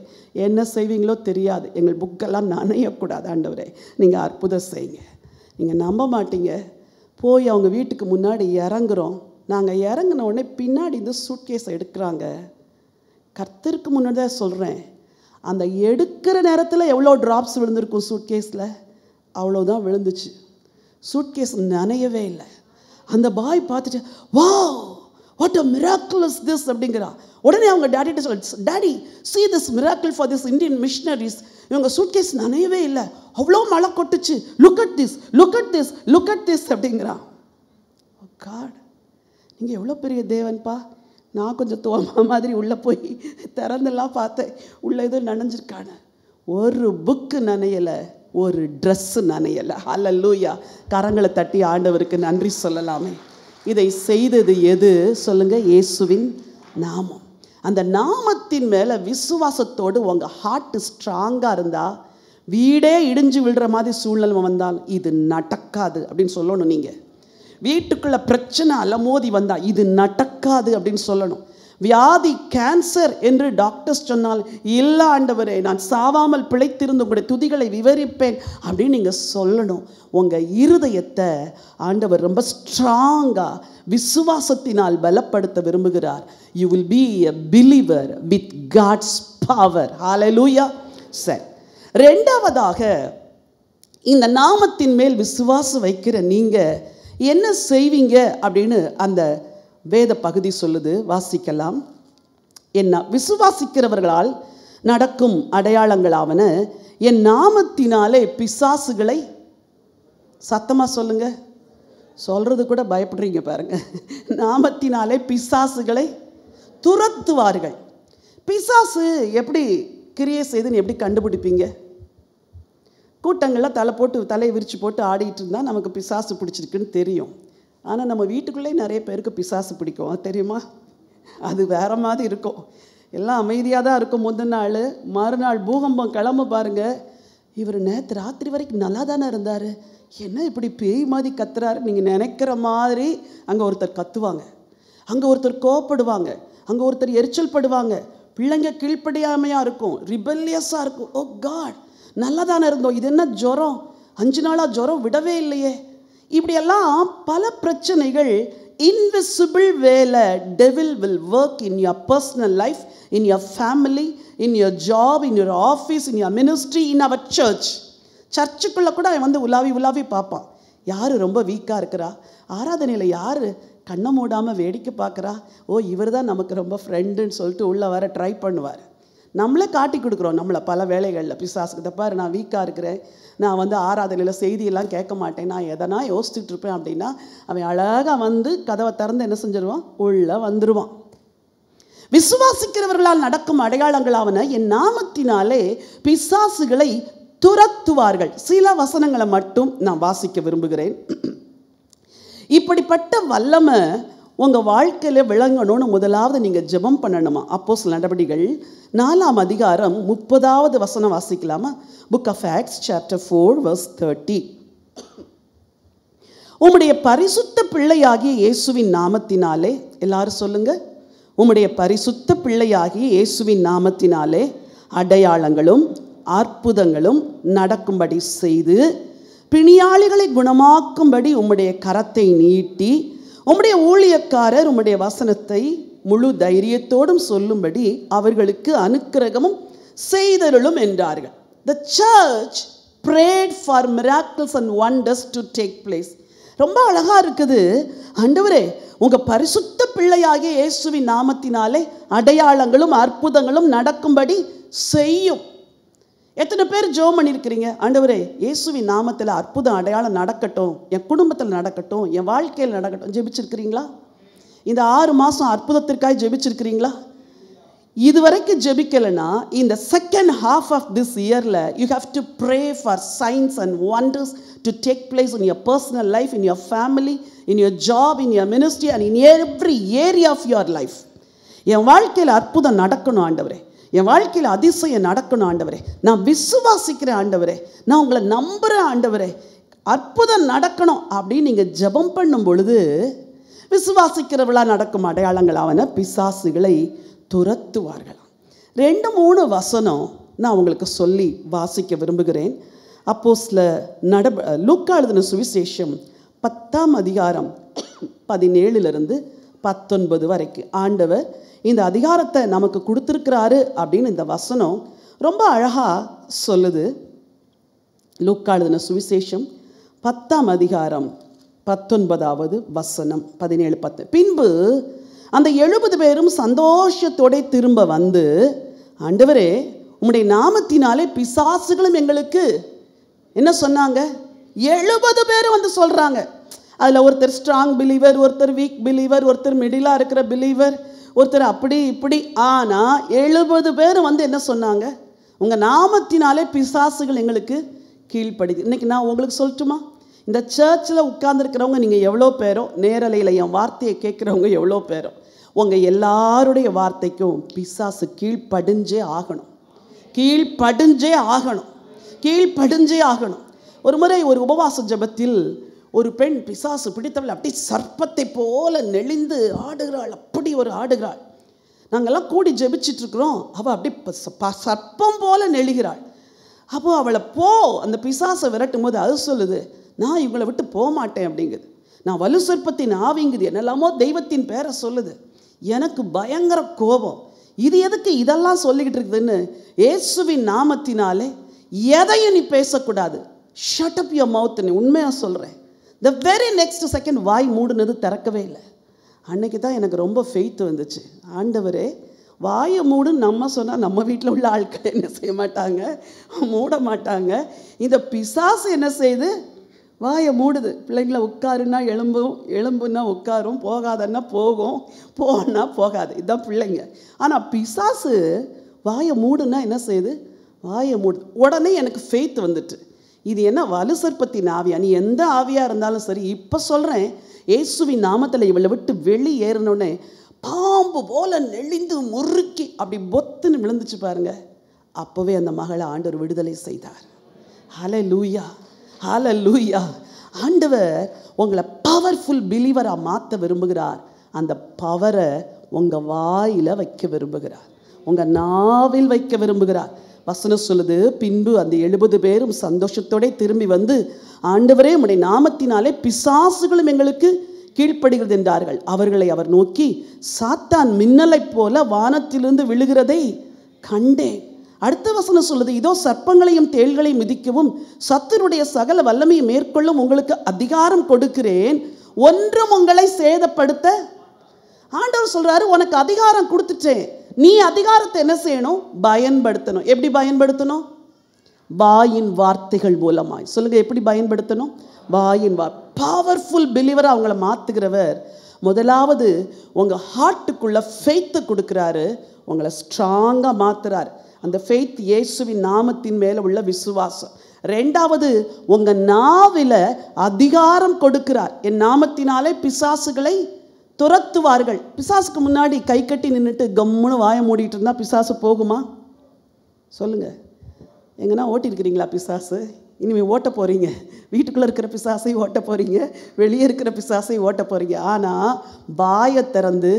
என்ன செய்வீங்களோ தெரியாது, எங்கள் புக்கெல்லாம் நனையக்கூடாது, ஆண்டவரே நீங்கள் அற்புதம் செய்யுங்க. நீங்கள் நம்ப மாட்டீங்க, போய் அவங்க வீட்டுக்கு முன்னாடி இறங்குறோம். நாங்கள் இறங்கின உடனே பின்னாடி இந்த சூட்கேஸை எடுக்கிறாங்க. கர்த்தருக்கு முன்னாடி தான் சொல்கிறேன், அந்த எடுக்கிற நேரத்தில் எவ்வளோ ட்ராப்ஸ் விழுந்திருக்கும் சூட்கேஸில், அவ்வளோதான் விழுந்துச்சு. சூட்கேஸ் நனையவே இல்லை. அந்த பாய் பார்த்துட்டு, wow what a miracle is this அப்படிங்கிறா. உடனே அவங்க டேடிட்ட சொல்ல, daddy see this miracle for this Indian missionaries, இவங்க சூட்கேஸ் நனையவே இல்லை, அவ்வளோ மழை கொட்டுச்சு, look at this look at this look at this அப்படிங்கிறான். ஓ காட், நீங்கள் எவ்வளோ பெரிய தேவன்பா. நான் கொஞ்சம் தோமா மாதிரி உள்ளே போய் திறந்தெல்லாம் பார்த்தேன், உள்ளே எதுவும் நனைஞ்சிருக்கானு. ஒரு புக்கு நனையலை, ஒரு ட்ரெஸ்ஸு நனையலை. ஹல்லேலூயா. கரங்களை தட்டி ஆண்டவருக்கு நன்றி சொல்லலாமே. இதை செய்தது எது சொல்லுங்க? இயேசுவின் நாமம். அந்த நாமத்தின் மேலே விசுவாசத்தோடு உங்கள் ஹார்ட் ஸ்ட்ராங்காக இருந்தால், வீடே இடிஞ்சு விழுற மாதிரி சூழ்நிலை வந்தால் இது நடக்காது அப்படின்னு சொல்லணும். நீங்கள் வீட்டுக்குள்ளே பிரச்சனை அலமோதி வந்தால் இது நடக்காது அப்படின்னு சொல்லணும். வியாதி கேன்சர் என்று டாக்டர்ஸ் சொன்னால், இல்லை ஆண்டவரே நான் சாவாமல் பிழைத்திருந்து உங்களுடைய துதிகளை விவரிப்பேன் அப்படின்னு நீங்கள் சொல்லணும். உங்கள் இருதயத்தை ஆண்டவர் ரொம்ப ஸ்ட்ராங்காக விசுவாசத்தினால் பலப்படுத்த விரும்புகிறார். You will be a believer with God's power. Hallelujah. சரி, 2வதாக இந்த நாமத்தின் மேல் விசுவாசம் வைக்கிற நீங்கள் என்ன செய்வீங்க அப்படின்னு அந்த வேத பகுதி சொல்லுது. வாசிக்கலாம். என்ன விசுவாசிக்கிறவர்களால் நடக்கும் அடையாளங்களாவன, என் நாமத்தினாலே பிசாசுகளை, சத்தமாக சொல்லுங்க, சொல்கிறது கூட பயப்படுறீங்க பாருங்க, நாமத்தினாலே பிசாசுகளை துரத்துவார்கள். பிசாசு எப்படி கிரியை செய்துன்னு எப்படி கண்டுபிடிப்பீங்க? கூட்டங்களில் தலையை விரித்து போட்டு ஆடிட்டு இருந்தால் நமக்கு பிசாசு பிடிச்சிருக்குன்னு தெரியும். ஆனால் நம்ம வீட்டுக்குள்ளே நிறைய பேருக்கு பிசாசு பிடிக்கும், அது தெரியுமா? அது வேறு மாதிரி இருக்கும். எல்லாம் அமைதியாக தான் இருக்கும். முந்தின மறுநாள் பூகம்பம் கிளம்ப பாருங்கள், இவர் நேற்று ராத்திரி வரைக்கும் நல்லா தானே இருந்தார், என்ன இப்படி பேய் மாதிரி கத்துறாரு நீங்கள் நினைக்கிற மாதிரி அங்கே ஒருத்தர் கத்துவாங்க, அங்கே ஒருத்தர் கோவப்படுவாங்க, அங்கே ஒருத்தர் எரிச்சல் படுவாங்க, பிள்ளைங்க கீழ்ப்படியாமையாக இருக்கும், ரிபல்லியஸாக இருக்கும். ஓ காட், நல்லா தானே இருந்தோம், இது என்ன ஜுரம்? 5 நாளாக ஜுரம் விடவே இல்லையே. இப்படியெல்லாம் பல பிரச்சனைகள் இன்விசிபிள் வேல devil will work in your personal life, in your family, in your job, in your office, in your ministry, in our church. சர்ச்சுக்குள்ளே கூட அவன் வந்து உலாவி பார்ப்பான். யார் ரொம்ப வீக்காக இருக்கிறா, ஆராதனையில் யார் கண்ணை மூடாமல் வேடிக்கை பார்க்குறா, ஓ இவர் தான் நமக்கு ரொம்ப ஃப்ரெண்டுன்னு சொல்லிட்டு உள்ளே வர ட்ரை பண்ணுவார். நம்மளே காட்டி கொடுக்குறோம் நம்மளை பல வேலைகளில் பிசாசுக்கு. பாரு நான் வீக்காக இருக்கிறேன், நான் வந்து ஆராதனையில் செய்தியெல்லாம் கேட்க மாட்டேன், நான் எதனா யோசிச்சுட்டு இருப்பேன் அப்படின்னா அவன் அழகாக வந்து கதவை திறந்து என்ன செஞ்சிருவான், உள்ளே வந்துடுவான். விசுவாசிக்கிறவர்களால் நடக்கும் அடையாளங்களாவன என் நாமத்தினாலே பிசாசுகளை துரத்துவார்கள். சில வசனங்களை மட்டும் நான் வாசிக்க விரும்புகிறேன். இப்படிப்பட்ட வல்லமை உங்கள் வாழ்க்கையில் விளங்கணும்னு முதலாவது நீங்கள் ஜெபம் பண்ணணுமா? அப்போஸ்தலர் நடபடிகள் 4ஆம் அதிகாரம் 30வது வசனம் வாசிக்கலாமா? Book of Acts chapter 4 verse 30. உம்முடைய பரிசுத்த பிள்ளையாகிய இயேசுவின் நாமத்தினாலே, எல்லாரும் சொல்லுங்க, உம்முடைய பரிசுத்த பிள்ளையாகிய இயேசுவின் நாமத்தினாலே அடையாளங்களும் அற்புதங்களும் நடக்கும்படி செய்து பிணியாளிகளை குணமாக்கும்படி உம்முடைய கரத்தை நீட்டி உம்முடைய ஊழியக்காரர் உம்முடைய வசனத்தை முழு தைரியத்தோடும் சொல்லும்படி அவர்களுக்கு அனுக்கிரகமும் செய்தருளும் என்றார்கள். The church prayed for miracles and wonders to take place. ரொம்ப அழகா இருக்குது. ஆண்டவரே உங்க பரிசுத்த பிள்ளையாகிய இயேசுவின் நாமத்தினாலே அடையாளங்களும் அற்புதங்களும் நடக்கும்படி செய்யும். எத்தனை பேர் ஜெபம் பண்ணியிருக்கிறீங்க, ஆண்டவரே இயேசுவின் நாமத்தில் அற்புதம் அடையாளம் நடக்கட்டும், என் குடும்பத்தில் நடக்கட்டும், என் வாழ்க்கையில் நடக்கட்டும்? ஜெபிச்சிருக்கிறீங்களா? இந்த 6 மாதம் அற்புதத்திற்காக ஜெபிச்சிருக்கிறீங்களா? இதுவரைக்கும் ஜெபிக்கலைன்னா இந்த செகண்ட் ஹாஃப் ஆஃப் திஸ் இயரில் you have to pray for signs and wonders to take place in your personal life, in your family, in your job, in your ministry and in every area of your life. என் வாழ்க்கையில் அற்புதம் நடக்கணும் ஆண்டவரே, என் வாழ்க்கையில் அதிசயம் நடக்கணும் ஆண்டவரே, நான் விசுவாசிக்கிறேன் ஆண்டவரே, நான் உங்களை நம்புகிறேன் ஆண்டவரே, அற்புதம் நடக்கணும் அப்படின்னு நீங்கள் ஜெபம் பண்ணும் பொழுது விசுவாசிக்கிறவர்களாக நடக்கும் அடையாளங்களாவன பிசாசுகளை துரத்துவார்களாம். 2-3 வசனம் நான் உங்களுக்கு சொல்லி வாசிக்க விரும்புகிறேன். அப்போஸ்தலர் லூக்கா எழுதின சுவிசேஷம் 10ஆம் அதிகாரம் 17 19 வரைக்கும் ஆண்டவர் இந்த அதிகாரத்தை நமக்கு கொடுத்துருக்கிறாரு அப்படின்னு இந்த வசனம் ரொம்ப அழகாக சொல்லுது. லூக்கா எழுதின சுவிசேஷம் 10ஆம் அதிகாரம் 19வது வசனம் 17-10. பின்பு அந்த 70 பேரும் சந்தோஷத்தோட திரும்ப வந்து, ஆண்டவரே உம்முடைய நாமத்தினாலே பிசாசுகளும் எங்களுக்கு என்ன சொன்னாங்க? 70 பேர் வந்து சொல்கிறாங்க. அதில் ஒருத்தர் ஸ்ட்ராங் பிலீவர், ஒருத்தர் வீக் பிலீவர், ஒருத்தர் மிடிலாக இருக்கிற பிலீவர், ஒருத்தர் அப்படி இப்படி. ஆனால் 70 பேர் வந்து என்ன சொன்னாங்க? உங்கள் நாமத்தினாலே பிசாசுகள் எங்களுக்கு கீழ்ப்படுது. இன்றைக்கி நான் உங்களுக்கு சொல்லட்டுமா, இந்த சர்ச்சில் உட்கார்ந்துருக்கிறவங்க நீங்கள் எவ்வளோ பேரோ, நேரலையில் என் வார்த்தையை கேட்குறவங்க எவ்வளோ பேரோ, உங்கள் எல்லாருடைய வார்த்தைக்கும் பிசாசு கீழ்ப்படிஞ்சே ஆகணும், கீழ்ப்படிஞ்சே ஆகணும், கீழ்ப்படிஞ்சே ஆகணும். ஒரு முறை ஒரு உபவாச ஜபத்தில் ஒரு பெண் பிசாசு பிடித்தவள் அப்படி சர்ப்பத்தை போல நெளிந்து ஆடுகிறாள், அப்படி ஒரு ஆடுகிறாள். நாங்கள்லாம் கூடி ஜெபிச்சிட்ருக்குறோம், அவள் அப்படி சர்ப்பம் போல நெளிகிறாள். அப்போது அவளை அந்த பிசாசை விரட்டும் போது அது சொல்லுது, நான் இவங்களை விட்டு போக மாட்டேன் அப்படிங்குது. நான் வலு சர்ப்பத்தின் ஆவிங்குது, என்னெல்லாமோ தெய்வத்தின் பேரை சொல்லுது. எனக்கு பயங்கர கோபம், இது எதுக்கு இதெல்லாம் சொல்லிக்கிட்டு இருக்குதுன்னு இயேசுவின் நாமத்தினாலே எதையும் நீ பேசக்கூடாது, ஷட் அப் யுவர் மவுத், நீ உண்மையாக சொல்கிறேன். த வெரி நெக்ஸ்ட் செகண்ட் வாய் மூடுனது திறக்கவே இல்லை. அன்னைக்கு தான் எனக்கு ரொம்ப ஃபெய்த் வந்துச்சு. ஆண்டவரே வாயை மூடுன்னு நம்ம சொன்னால் நம்ம வீட்டில் உள்ள ஆட்கள் என்ன செய்ய மாட்டாங்க, மூட மாட்டாங்க. இந்த பிசாசு என்ன செய்யுது? வாயை மூடுது. பிள்ளைங்கள உட்காருன்னா எலும்புன்னா உட்காரும், போகாதன்னா போகும், போனா போகாது. இதுதான் பிள்ளைங்க. ஆனால் பிசாசு வாயை மூடுன்னா என்ன செய்யுது? வாயை மூடுது. உடனே எனக்கு ஃபெய்த் வந்துட்டு, இது என்ன வலு சர்ப்பத்தின் ஆவியா? நீ எந்த ஆவியாக இருந்தாலும் சரி, இப்போ சொல்கிறேன், இயேசுவின் நாமத்தில் இவளை விட்டு வெளியேறினோடனே பாம்பு போல நெளிந்து முறுக்கி அப்படி பொத்துன்னு விழுந்துச்சு பாருங்க. அப்போவே அந்த மகளை ஆண்டவர் விடுதலை செய்தார். ஹல்லேலூயா, ஹல்லேலூயா. ஆண்டவர் உங்களை பவர்ஃபுல் பிலீவராக மாற்ற விரும்புகிறார். அந்த பவரை உங்கள் வாயில் வைக்க விரும்புகிறார். உங்கள் நாவில் வைக்க விரும்புகிறார். வசனம் சொல்லுது, பின்பு அந்த 70 பேரும் சந்தோஷத்தோட திரும்பி வந்து, ஆண்டவரே உம்முடைய நாமத்தினாலே பிசாசுகளும் எங்களுக்கு கீழ்ப்படுகிறது என்றார்கள். அவர்களை அவர் நோக்கி, சாத்தான் மின்னலைப் போல வானத்திலிருந்து விழுகிறதை கண்டேன். அடுத்த வசனம் சொல்லுது, இதோ சர்ப்பங்களையும் தேள்களையும் மிதிக்கவும் சத்துருடைய சகல வல்லமையை மேற்கொள்ளும் உங்களுக்கு அதிகாரம் கொடுக்கிறேன், ஒன்றும் உங்களை சேதப்படுத்த. ஆண்டவர் சொல்றாரு, உனக்கு அதிகாரம் கொடுத்துட்டேன், நீ அதிகாரத்தை என்ன செய்யணும்? பயன்படுத்தணும். எப்படி பயன்படுத்தணும்? வாயின் வார்த்தைகள் மூலமாய். சொல்லுங்க, எப்படி பயன்படுத்தணும்? வாயின் பவர்ஃபுல் பிலீவரை அவங்கள மாற்றுகிறவர் முதலாவது உங்கள் ஹார்ட்டுக்குள்ள ஃபெய்த்தை கொடுக்குறாரு, உங்களை ஸ்ட்ராங்காக மாற்றுறாரு. அந்த ஃபெய்த் இயேசுவின் நாமத்தின் மேலே உள்ள விசுவாசம். ரெண்டாவது, உங்கள் நாவில் அதிகாரம் கொடுக்கிறார். என் நாமத்தினாலே பிசாசுகளை துரத்துவார்கள். பிசாசுக்கு முன்னாடி கை கட்டி நின்றுட்டு கம்முன்னு வாயை மூடிட்டு இருந்தால் பிசாசு போகுமா? சொல்லுங்கள். எங்கன்னா ஓட்டிருக்கிறீங்களா பிசாசு? இனிமேல் ஓட்ட போகிறீங்க. வீட்டுக்குள்ளே இருக்கிற பிசாசை ஓட்ட போகிறீங்க, வெளியே இருக்கிற பிசாசை ஓட்ட போகிறீங்க. ஆனால் வாயை திறந்து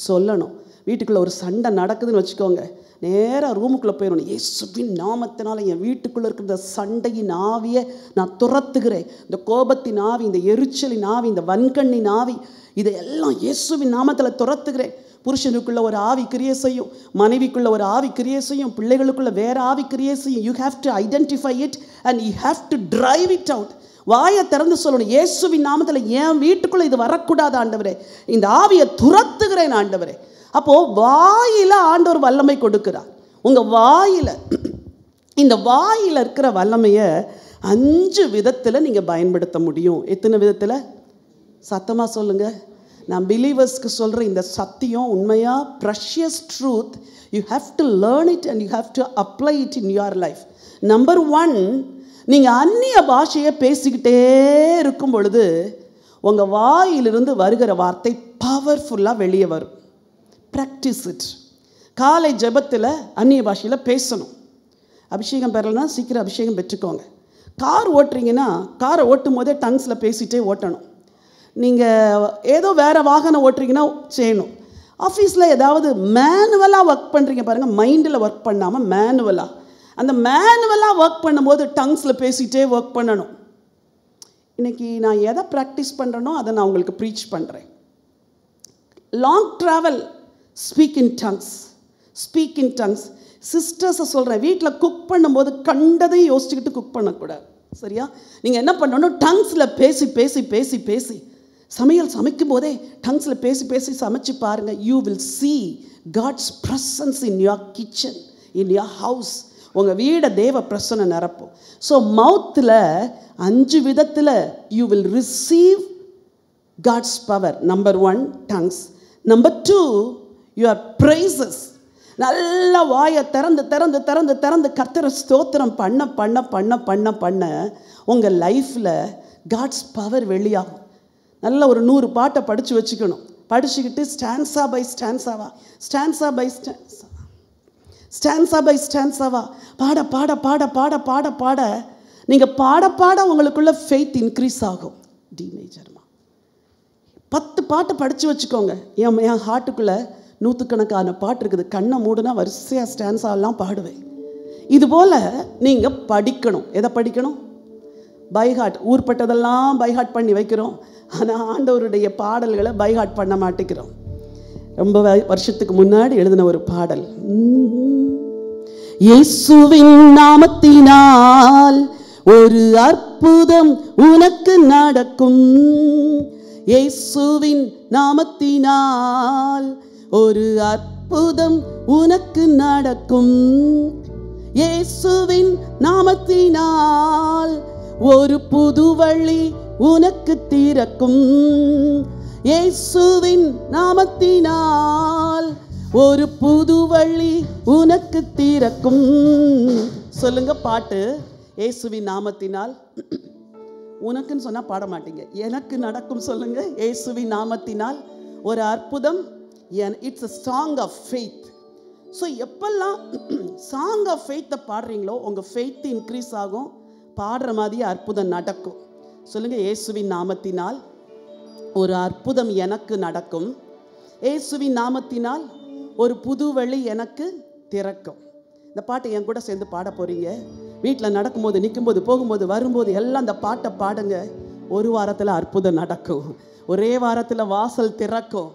சொல்லணும். வீட்டுக்குள்ளே ஒரு சண்டை நடக்குதுன்னு வச்சுக்கோங்க, நேராக ரூமுக்குள்ளே போயிடணும். இயேசுவின் நாமத்தினால என் வீட்டுக்குள்ளே இருக்கிற இந்த சண்டையின் ஆவியை நான் துரத்துகிறேன். இந்த கோபத்தின் ஆவி, இந்த எரிச்சலின் ஆவி, இந்த வன்கண்ணின் ஆவி, இதையெல்லாம் இயேசுவின் நாமத்தில் துரத்துகிறேன். புருஷனுக்குள்ள ஒரு ஆவி கிரியை செய்யும், மனைவிக்குள்ள ஒரு ஆவி கிரியை செய்யும், பிள்ளைகளுக்குள்ள வேற ஆவி கிரியை செய்யும். You have to identify it and you have to drive it out. வாயை திறந்து சொல்லணும், இயேசுவின் நாமத்தில் என் வீட்டுக்குள்ள இது வரக்கூடாது ஆண்டவரே, இந்த ஆவியை துரத்துகிறேன் ஆண்டவரே. அப்போது வாயில் ஆண்டவர் வல்லமை கொடுக்கிறார். உங்கள் வாயில், இந்த வாயில் இருக்கிற வல்லமையை 5 விதத்தில் நீங்கள் பயன்படுத்த முடியும். எத்தனை விதத்தில்? சத்தமாக சொல்லுங்கள். நான் பிலீவர்ஸ்க்கு சொல்கிற இந்த சத்தியம் உண்மையாக precious truth. You have to learn it and you have to apply it in your life. Number 1, நீங்கள் அந்நிய பாஷையை பேசிக்கிட்டே இருக்கும் பொழுது உங்கள் வாயிலிருந்து வருகிற வார்த்தை பவர்ஃபுல்லாக வெளியே வரும். Practice it. காலை ஜெபத்தில் அந்நிய பாஷையில் பேசணும். அபிஷேகம் பெறலைன்னா சீக்கிரம் அபிஷேகம் பெற்றுக்கோங்க. கார் ஓட்டுறீங்கன்னா காரை ஓட்டும் போதே டங்ஸில் பேசிகிட்டே ஓட்டணும். நீங்கள் ஏதோ வேறு வாகனம் ஓட்டுறீங்கன்னா செய்யணும். ஆஃபீஸில் ஏதாவது மேனுவலாக ஒர்க் பண்ணுறீங்க பாருங்கள், மைண்டில் ஒர்க் பண்ணாமல் மேனுவலாக, அந்த மேனுவலாக ஒர்க் பண்ணும்போது டங்ஸில் பேசிகிட்டே ஒர்க் பண்ணணும். இன்றைக்கி நான் எதை ப்ராக்டிஸ் பண்ணுறேனோ அதை நான் உங்களுக்கு ப்ரீச் பண்ணுறேன். Long travel, speak in tongues, speak in tongues. சிஸ்டர்ஸை சொல்கிறேன், வீட்டில் குக் பண்ணும்போது கண்டதையும் யோசிச்சுக்கிட்டு குக் பண்ணக்கூடாது. சரியா? நீங்கள் என்ன பண்ணணும்? டங்ஸில் பேசி பேசி பேசி பேசி சமையல் சமைக்கும் போதே டங்ஸில் பேசி பேசி சமைச்சு பாருங்கள். You will see God's presence in your kitchen, in your house. உங்கள் வீடை தேவ பிரசன்னம் நிரப்பும். ஸோ மவுத்தில் 5 விதத்தில் you will receive God's power. Number 1, tongues. Number 2, your praises. நல்லா வாயை திறந்து திறந்து திறந்து திறந்து கர்த்தரை ஸ்தோத்திரம் பண்ண பண்ண பண்ண பண்ண பண்ண உங்கள் லைஃப்பில் காட்ஸ் பவர் வெளியாகும். நல்ல ஒரு 100 பாட்டை படித்து வச்சுக்கணும். படிச்சுக்கிட்டு ஸ்டான்ஸா பை ஸ்டான்ஸாவா, ஸ்டான்ஸா பை ஸ்டான்ஸாவா, ஸ்டான்ஸா பை ஸ்டான்ஸாவா பாட பாட பாட பாட பாட பாட நீங்கள் பாட பாட உங்களுக்குள்ள ஃபெய்த் இன்க்ரீஸ் ஆகும். டி மேஜர்மா 10 பாட்டை படித்து வச்சுக்கோங்க. என் ஹார்ட்டுக்குள்ளே 100கணக்கான பாட்டு இருக்குது. கண்ணை மூடுனா வரிசையாக ஸ்டான்ஸாவெல்லாம் பாடுவேன். இதுபோல் நீங்கள் படிக்கணும். எதை படிக்கணும்? பைஹார்ட். ஊர்பட்டதெல்லாம் பைஹார்ட் பண்ணி வைக்கிறோம், ஆனால் ஆண்டவருடைய பாடல்களை பைஹார்ட் பண்ண மாட்டேங்கிறோம். ரொம்ப வருஷத்துக்கு முன்னாடி எழுதின ஒரு பாடல், இயேசுவின் நாமத்தினால் ஒரு அற்புதம் உனக்கு நடக்கும், இயேசுவின் நாமத்தினால் ஒரு அற்புதம் உனக்கு நடக்கும், இயேசுவின் நாமத்தினால் ஒரு புது வழி உனக்கு திறக்கும், இயேசுவின் நாமத்தினால் ஒரு புது வழி உனக்கு திறக்கும். சொல்லுங்க பாட்டு. இயேசுவின் நாமத்தினால், உனக்குன்னு சொன்னால் பாட மாட்டீங்க, எனக்கு நடக்கும் சொல்லுங்க. இயேசுவின் நாமத்தினால் ஒரு அற்புதம். It's a song of faith. So எப்பெல்லாம் சாங் ஆஃப் ஃபெய்த்தை பாடுறீங்களோ உங்கள் ஃபெய்த் இன்க்ரீஸ் ஆகும், பாடுற மாதிரியே அற்புதம் நடக்கும். சொல்லுங்கள், இயேசுவின் நாமத்தினால் ஒரு அற்புதம் எனக்கு நடக்கும், இயேசுவின் நாமத்தினால் ஒரு புது வழி எனக்கு திறக்கும். இந்த பாட்டை என் கூட சேர்ந்து பாட போகிறீங்க. வீட்டில் நடக்கும்போது, நிற்கும்போது, போகும்போது, வரும்போது எல்லாம் அந்த பாட்டை பாடுங்க. ஒரு வாரத்தில் அற்புதம் நடக்கும். ஒரே வாரத்தில் வாசல் திறக்கும்.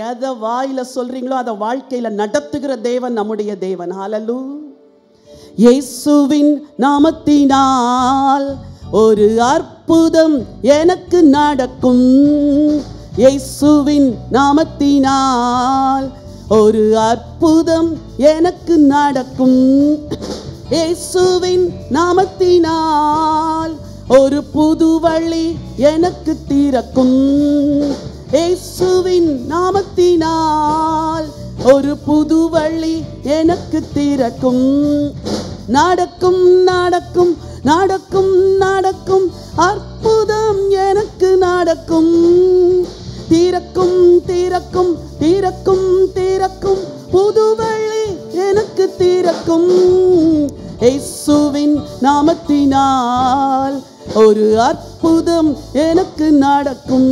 எதை வாயில் சொல்கிறீங்களோ அதை வாழ்க்கையில் நடத்துகிற தேவன் நம்முடைய தேவன். ஹல்லேலூயா. இயேசுவின் நாமத்தினால் ஒரு அற்புதம் எனக்கு நடக்கும். இயேசுவின் நாமத்தினால் ஒரு அற்புதம் எனக்கு நடக்கும். இயேசுவின் நாமத்தினால் ஒரு புது வழி எனக்கு திறக்கும். இயேசுவின் நாமத்தினால் ஒரு புது வழி எனக்கு திறக்கும். நடக்கும் நடக்கும் நடக்கும் நடக்கும் அற்புதம் எனக்கு நடக்கும். திறக்கும் திறக்கும் திறக்கும் திறக்கும் புது வழி எனக்கு திறக்கும். இயேசுவின் நாமத்தினால் ஒரு அற்புதம் எனக்கு நடக்கும்.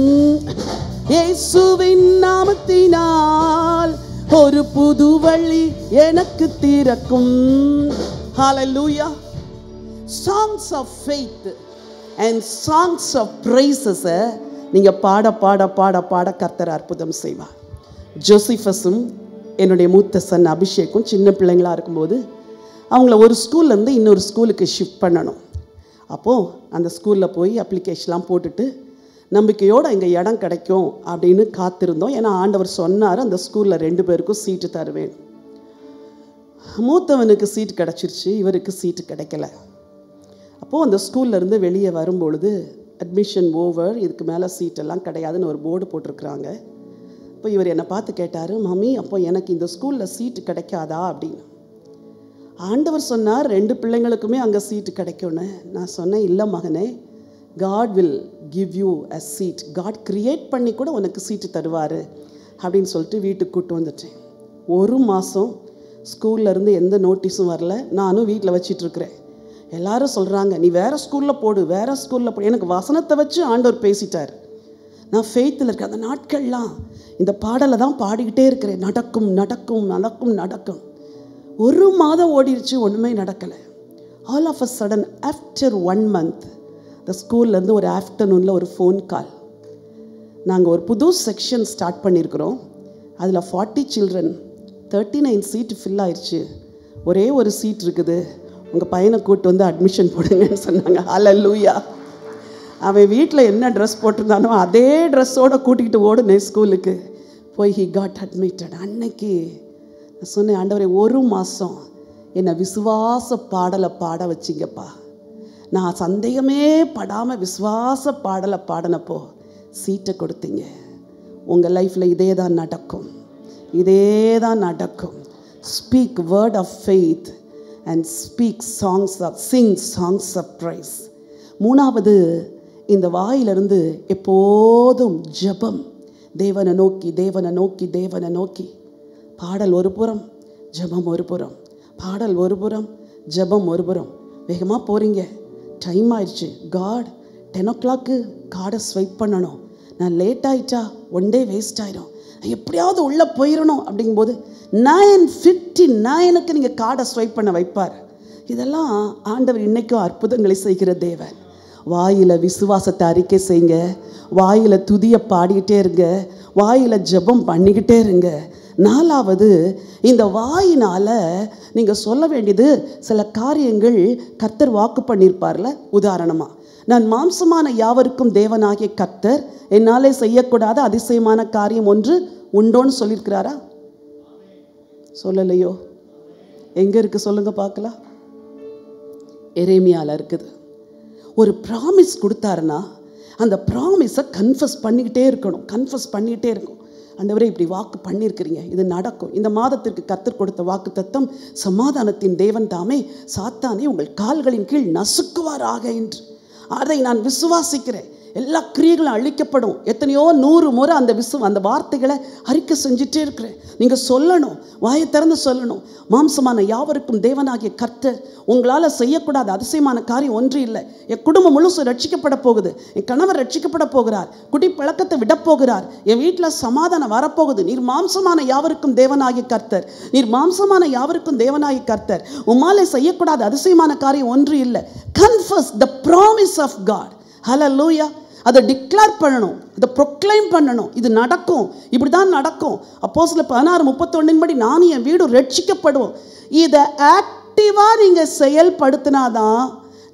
இயேசுவின் நாமத்தினால் ஒரு புது வழி எனக்கு திறக்கும். ஹல்லேலூயா. Songs of faith and songs of praises நீங்கள் பாட பாட பாட பாட கர்த்தர் அற்புதம் செய்வார். ஜோசிஃபஸும் என்னுடைய மூத்த சன் அபிஷேக்கும் சின்ன பிள்ளைங்களாக இருக்கும்போது அவங்கள ஒரு ஸ்கூல்லேருந்து இன்னொரு ஸ்கூலுக்கு ஷிஃப்ட் பண்ணணும். அப்போது அந்த ஸ்கூலில் போய் அப்ளிகேஷன்லாம் போட்டுட்டு நம்பிக்கையோடு இங்கே இடம் கிடைக்கும் அப்படின்னு காத்திருந்தோம். ஏன்னா ஆண்டவர் சொன்னார் அந்த ஸ்கூலில் 2 பேருக்கும் சீட்டு தருவேன். மூத்தவனுக்கு சீட்டு கிடச்சிருச்சு, இவருக்கு சீட்டு கிடைக்கல. அப்போது அந்த ஸ்கூல்லேருந்து வெளியே வரும்பொழுது அட்மிஷன் ஓவர், இதுக்கு மேலே சீட்டெல்லாம் கிடையாதுன்னு ஒரு போர்டு போட்டிருக்குறாங்க. இப்போ இவர் என்னை பார்த்து கேட்டார், மம்மி அப்போ எனக்கு இந்த ஸ்கூலில் சீட்டு கிடைக்காதா அப்படின்னு. ஆண்டவர் சொன்னார் 2 பிள்ளைங்களுக்குமே அங்கே சீட்டு கிடைக்கும்னு. நான் சொன்னேன், இல்லை மகனே, God will give you a seat. God create பண்ணி கூட உனக்கு சீட்டு தருவார் அப்படின்னு சொல்லிட்டு வீட்டுக்கு கூப்பிட்டு வந்துட்டேன். 1 மாதம் ஸ்கூல்லேருந்து எந்த நோட்டீஸும் வரல. நானும் வீட்டில் வச்சிட்ருக்கிறேன். எல்லாரும் சொல்கிறாங்க, நீ வேறு ஸ்கூலில் போடு, வேறு ஸ்கூலில் போடு. எனக்கு வசனத்தை வச்சு ஆண்டவர் பேசிட்டார். நான் ஃபெய்த்தில் இருக்கேன். அந்த நாட்கள்லாம் இந்த பாடலை தான் பாடிக்கிட்டே இருக்கிறேன். நடக்கும் நடக்கும் நடக்கும் நடக்கும். 1 மாதம் ஓடிடுச்சு, ஒன்றுமே நடக்கலை. All of a sudden after 1 month இந்த ஸ்கூல்லேருந்து ஒரு ஆஃப்டர்நூனில் ஒரு ஃபோன் கால். நாங்கள் ஒரு புது செக்ஷன் ஸ்டார்ட் பண்ணியிருக்கிறோம். அதில் 40 சில்ட்ரன், 39 சீட்டு ஃபில் ஆயிடுச்சு. ஒரே ஒரு சீட் இருக்குது, உங்கள் பையனை கூப்பிட்டு வந்து அட்மிஷன் போடுங்கன்னு சொன்னாங்க. ஹல்லேலூயா. அவன் வீட்டில் என்ன ட்ரெஸ் போட்டிருந்தானோ அதே ட்ரெஸ்ஸோடு கூட்டிகிட்டு ஓடுனேன் ஸ்கூலுக்கு. போய் ஹி காட் அட்மிட்டட். அன்னைக்கு நான் சொன்னேன், ஆண்டவரே 1 மாதம் என்னை விசுவாச பாடலை பாட வச்சிங்கப்பா. நான் சந்தேகமே படாமல் விசுவாச பாடலை பாடினப்போ சீட்டை கொடுத்தீங்க. உங்கள் லைஃப்பில் இதே தான் நடக்கும், இதே தான் நடக்கும். Speak word of faith and speak songs of sing songs of praise. 3வது, இந்த வாயிலிருந்து எப்போதும் ஜெபம். தேவனை நோக்கி தேவனை நோக்கி தேவனை நோக்கி. பாடல் ஒரு புறம், ஜெபம் ஒரு புறம். பாடல் ஒரு புறம், ஜெபம் ஒரு புறம். வேகமாக போகிறீங்க, டைம் ஆயிடுச்சு. காட் 10 o'clock கார்டை ஸ்வைப் பண்ணணும். நான் லேட் ஆகிட்டா 1 day வேஸ்ட் ஆகிடும். எப்படியாவது உள்ளே போயிடணும். அப்படிங்கும்போது 9:59 நீங்கள் கார்டை ஸ்வைப் பண்ண வைப்பார். இதெல்லாம் ஆண்டவர் இன்றைக்கும் அற்புதங்களை செய்கிற தேவன். வாயில் விசுவாசத்தை அறிக்கை செய்யுங்க, வாயில் துதியை பாடிக்கிட்டே இருங்க, வாயில் ஜெபம் பண்ணிக்கிட்டே இருங்க. 4வது, இந்த வாயினால் நீங்கள் சொல்ல வேண்டியது சில காரியங்கள் கர்த்தர் வாக்கு பண்ணியிருப்பார்ல. உதாரணமாக, நான் மாம்சமான யாவருக்கும் தேவனாகிய கர்த்தர் என்னாலே செய்யக்கூடாத அதிசயமான காரியம் ஒன்று உண்டோன்னு சொல்லியிருக்கிறாரா? சொல்லலையோ? எங்கே இருக்குது சொல்லுங்கள் பார்க்கலாம். எரேமியாவில் இருக்குது. ஒரு ப்ராமிஸ் கொடுத்தாருன்னா அந்த ப்ராமிஸை கன்ஃபஸ் பண்ணிக்கிட்டே இருக்கணும், கன்ஃபஸ் பண்ணிக்கிட்டே இருக்கும். ஆண்டவரே இப்படி வாக்கு பண்ணியிருக்கிறீங்க, இது நடக்கும். இந்த மாதத்திற்கு கர்த்தர் கொடுத்த வாக்கு தத்தம், சமாதானத்தின் தேவன் தாமே சாத்தானே உங்கள் கால்களின் கீழ் நசுக்குவாராக என்று. அதை நான் விசுவாசிக்கிறேன். எல்லா கிரியைகளும் அழிக்கப்படும். எத்தனையோ 100 முறை அந்த வார்த்தைகளை அறிக்கை செஞ்சுட்டே இருக்கிறேன். நீங்கள் சொல்லணும், வாயை திறந்து சொல்லணும். மாம்சமான யாவருக்கும் தேவனாகிய கர்த்தர் உங்களால் செய்யக்கூடாத அதிசயமான காரியம் ஒன்று இல்லை. என் குடும்பம் முழுசும் ரட்சிக்கப்பட போகுது, என் கணவர் ரட்சிக்கப்பட போகிறார், குடி பழக்கத்தை விட போகிறார், என் வீட்டில் சமாதானம் வரப்போகுது. நீர் மாம்சமான யாவருக்கும் தேவனாகிய கர்த்தர், நீர் மாம்சமான யாவருக்கும் தேவனாகிய கர்த்தர். உம்மாலே செய்யக்கூடாத அதிசயமான காரியம் ஒன்று இல்லை. Confess the promise of God. Hallelujah. அதை டிக்ளேர் பண்ணணும், அதை ப்ரொக்ளைம் பண்ணணும். இது நடக்கும், இப்படி தான் நடக்கும். அப்போஸ்தலர் 16:31 படி நான் என் வீடு ரட்சிக்கப்படுவோம். இதை ஆக்டிவாக நீங்கள் செயல்படுத்தினாதான்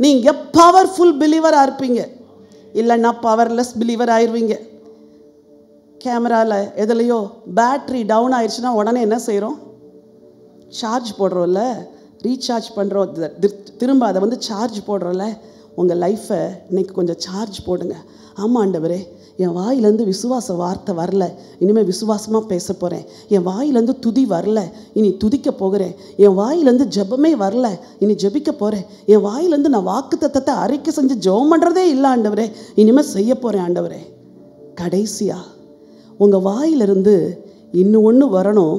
நீங்கள் பவர்ஃபுல் பிலீவராக இருப்பீங்க. இல்லைன்னா பவர்லெஸ் பிலீவர் ஆயிடுவீங்க. கேமராவில் எதுலையோ பேட்ரி டவுன் ஆயிடுச்சுன்னா உடனே என்ன செய்கிறோம்? சார்ஜ் போடுறோம்ல, ரீசார்ஜ் பண்ணுறோம், திரும்ப அதை சார்ஜ் போடுறோம்ல. உங்கள் லைஃப்பை இன்றைக்கி கொஞ்சம் சார்ஜ் போடுங்க. ஆமாம் ஆண்டவரே, என் வாயிலேருந்து விசுவாச வார்த்தை வரல, இனிமேல் விசுவாசமாக பேச போகிறேன். என் வாயிலேருந்து துதி வரல, இனி துதிக்க போகிறேன். என் வாயிலேருந்து ஜெபமே வரல, இனி ஜெபிக்க போகிறேன். என் வாயிலேருந்து நான் வாக்குத்தத்தத்தை அறிக்கை செஞ்சு ஜெபம் பண்ணுறதே இல்லை ஆண்டவரே, இனிமேல் செய்ய போகிறேன் ஆண்டவரே. கடைசியாக உங்கள் வாயிலிருந்து இன்னும் ஒன்று வரணும்,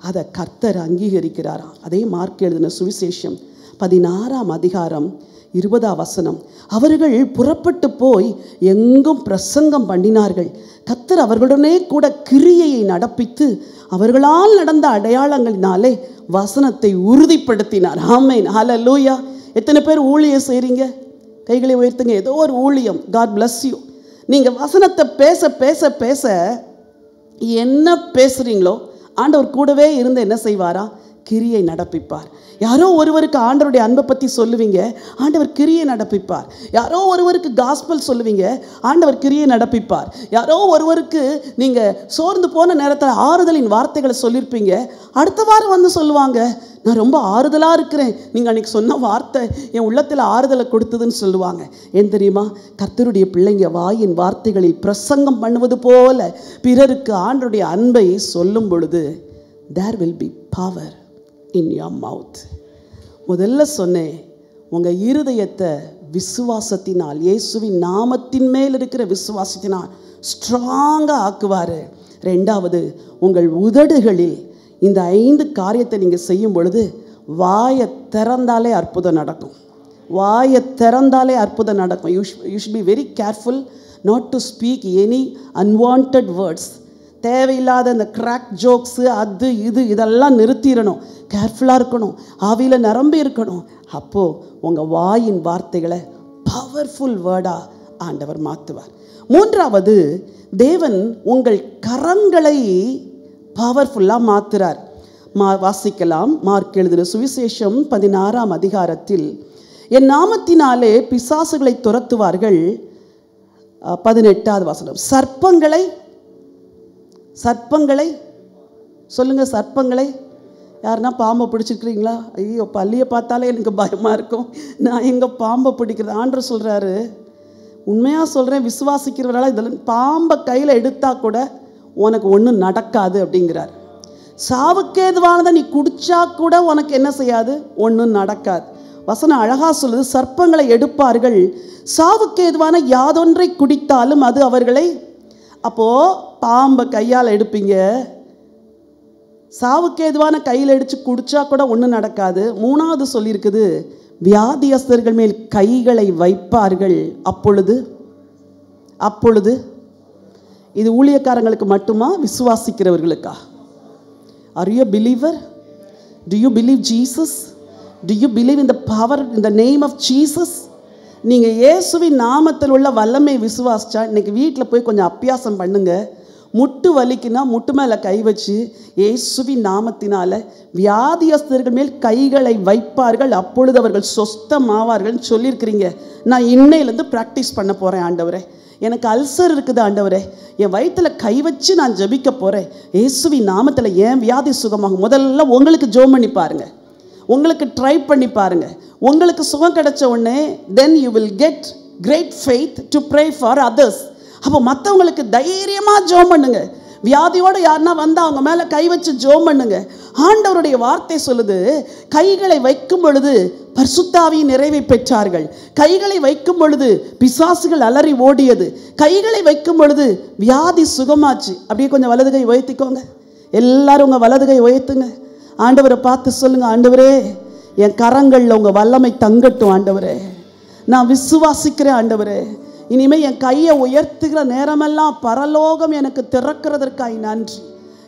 அதை கர்த்தர் அங்கீகரிக்கிறாராம். அதே மார்க் எழுதின சுவிசேஷம் 16ஆம் அதிகாரம் 20ஆம் வசனம். அவர்கள் புறப்பட்டு போய் எங்கும் பிரசங்கம் பண்ணினார்கள். கர்த்தர் அவர்களுடனே கூட கிரியையை நடப்பித்து அவர்களால் நடந்த அடையாளங்களினாலே வசனத்தை உறுதிப்படுத்தினார். ஆமென், ஹல்லேலூயா. எத்தனை பேர் ஊழியம் செய்கிறீங்க? கைகளை உயர்த்துங்க. ஏதோ ஒரு ஊழியம். God bless you. நீங்கள் வசனத்தை பேச பேச பேச என்ன பேசுகிறீங்களோ ஆண்டவர் கூடவே இருந்து என்ன செய்வாரா? கிரியை நடப்பிப்பார். யாரோ ஒருவருக்கு ஆண்டவருடைய அன்பை பற்றி சொல்லுவீங்க, ஆண்டவர் கிரியை நடப்பிப்பார். யாரோ ஒருவருக்கு காஸ்பல் சொல்லுவீங்க, ஆண்டவர் கிரியை நடப்பிப்பார். யாரோ ஒருவருக்கு நீங்கள் சோர்ந்து போன நேரத்தில் ஆறுதலின் வார்த்தைகளை சொல்லியிருப்பீங்க, அடுத்த வாரம் சொல்லுவாங்க, நான் ரொம்ப ஆறுதலாக இருக்கிறேன், நீங்கள் அன்றைக்கி சொன்ன வார்த்தை என் உள்ளத்தில் ஆறுதலை கொடுத்ததுன்னு சொல்லுவாங்க. ஏன் தெரியுமா? கர்த்தருடைய பிள்ளைங்க வாயின் வார்த்தைகளில் பிரசங்கம் பண்ணுவது போல பிறருக்கு ஆண்டவருடைய அன்பை சொல்லும் பொழுது there will be power in your mouth. முதல்ல சொன்னேன், உங்கள் இருதயத்தை விசுவாசத்தினால், இயேசுவின் நாமத்தின் மேல் இருக்கிற விசுவாசத்தினால் ஸ்ட்ராங்காக ஆக்குவார். ரெண்டாவது, உங்கள் உதடுகளில் இந்த 5 காரியத்தை நீங்கள் செய்யும் பொழுது வாயை திறந்தாலே அற்புதம் நடக்கும். வாயை திறந்தாலே அற்புதம் நடக்கும். You should be very careful not to speak any unwanted words. தேவையில்லாத இந்த கிராக் ஜோக்ஸு அது இதெல்லாம் நிறுத்திடணும். கேர்ஃபுல்லாக இருக்கணும், ஆவியில் நிரம்பி இருக்கணும். அப்போது உங்கள் வாயின் வார்த்தைகளை பவர்ஃபுல் வேர்டாக ஆண்டவர் மாற்றுவார். மூன்றாவது, தேவன் உங்கள் கரங்களை பவர்ஃபுல்லாக மாற்றுறார். வாசிக்கலாம். மார்க் எழுதின சுவிசேஷம் 16ஆம் அதிகாரத்தில், என் நாமத்தினாலே பிசாசுகளை துரத்துவார்கள். 18ஆவது வசனம். சர்ப்பங்களை சொல்லுங்கள். சர்ப்பங்களை யாருன்னா பாம்பை பிடிச்சிருக்கிறீங்களா? ஐயோ, பள்ளியை பார்த்தாலே எனக்கு பயமாக இருக்கும், நான் எங்கே பாம்பை பிடிக்கிறது? ஆண்டவர் சொல்கிறாரு, உண்மையாக சொல்கிறேன், விசுவாசிக்கிறவரால் இதெல்லாம் பாம்பை கையில் எடுத்தால் கூட உனக்கு ஒன்றும் நடக்காது அப்படிங்கிறார். சாவுக்கேதுவானதை நீ குடிச்சா கூட உனக்கு என்ன செய்யாது? ஒன்றும் நடக்காது. வசனம் அழகாக சொல்லுது, சர்ப்பங்களை எடுப்பார்கள், சாவுக்கேதுவான யாதொன்றை குடித்தாலும் அது அவர்களை. அப்போது பாம்பை கையால் எடுப்பீங்க, சாவுக்கேதுவான கையில் அடித்து குடிச்சா கூட ஒன்றும் நடக்காது. மூணாவது சொல்லியிருக்குது, வியாதியஸ்தர்கள் மேல் கைகளை வைப்பார்கள், அப்பொழுது இது ஊழியக்காரங்களுக்கு மட்டுமா, விசுவாசிக்கிறவர்களுக்கா? Are you a believer? Do you believe Jesus? Do you believe in the power in the name of Jesus? நீங்கள் இயேசுவின் நாமத்தில் உள்ள வல்லமை விசுவாசிச்சா இன்றைக்கி வீட்டில் போய் கொஞ்சம் அபியாசம் பண்ணுங்கள். முட்டு வலிக்குன்னா முட்டு மேலே கை வச்சு இயேசுவின் நாமத்தினால வியாதியஸ்தர்கள் மேல் கைகளை வைப்பார்கள், அப்பொழுது அவர்கள் சொஸ்தமாவார்கள்னு சொல்லியிருக்கிறீங்க. நான் இன்னையிலேருந்து ப்ராக்டிஸ் பண்ண போகிறேன். ஆண்டவரே, எனக்கு அல்சர் இருக்குது ஆண்டவரே, என் வயிற்றில் கை வச்சு நான் ஜபிக்க போகிறேன், இயேசுவின் நாமத்தில் ஏன் வியாதி சுகமாகும். முதல்ல உங்களுக்கு ஜோம் பண்ணி பாருங்கள், உங்களுக்கு ட்ரை பண்ணி பாருங்கள். உங்களுக்கு சுகம் கிடைச்ச உடனே then you will get great faith to pray for others. அப்போ மற்றவங்களுக்கு தைரியமாக ஜோம் பண்ணுங்க. வியாதியோடு யாருன்னா வந்தா அவங்க மேல கை வச்சு ஜெபம் பண்ணுங்க. ஆண்டவருடைய வார்த்தை சொல்லுது, கைகளை வைக்கும் பொழுது பரிசுத்த ஆவியின் நிறைவை பெற்றார்கள். கைகளை வைக்கும் பொழுது பிசாசுகள் அலறி ஓடியது. கைகளை வைக்கும் பொழுது வியாதி சுகமாச்சு. அப்படியே கொஞ்சம் வலது கை உயர்த்திக்கோங்க. எல்லாரும் உங்க வலது கை உயர்த்துங்க. ஆண்டவரை பார்த்து சொல்லுங்க, ஆண்டவரே என் கரங்களில் உங்க வல்லமை தங்கட்டும். ஆண்டவரே நான் விசுவாசிக்கிறேன். ஆண்டவரே இனிமே என் கையை உயர்த்துகிற நேரமெல்லாம் பரலோகம் எனக்கு திறக்கிறதற்காய் நன்றி.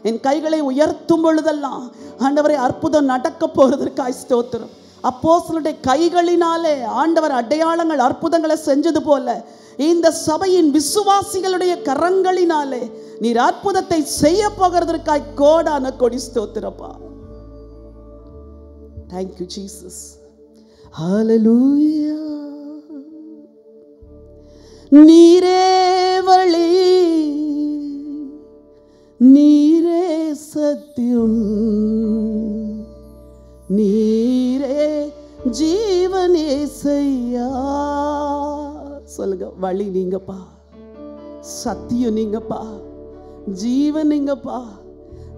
என் கைகளை உயர்த்தும் பொழுதெல்லாம் ஆண்டவரே அற்புதம் நடக்க போகிறதற்காய் ஸ்தோத்திரம். அப்போஸ்தலருடைய கைகளினாலே ஆண்டவர் அடையாளங்கள் அற்புதங்களை செஞ்சது போல இந்த சபையின் விசுவாசிகளுடைய கரங்களினாலே நீர் அற்புதத்தை செய்ய போகிறதற்காய் கோடான கொடி ஸ்தோத்திரப்பா. Thank you Jesus. Hallelujah. நீரே வழி, நீரே சத்தியம், நீரே ஜீவனே செய்யா. சொல்லுங்க, வழி நீங்கப்பா, சத்தியம் நீங்கப்பா, ஜீவன் நீங்கப்பா.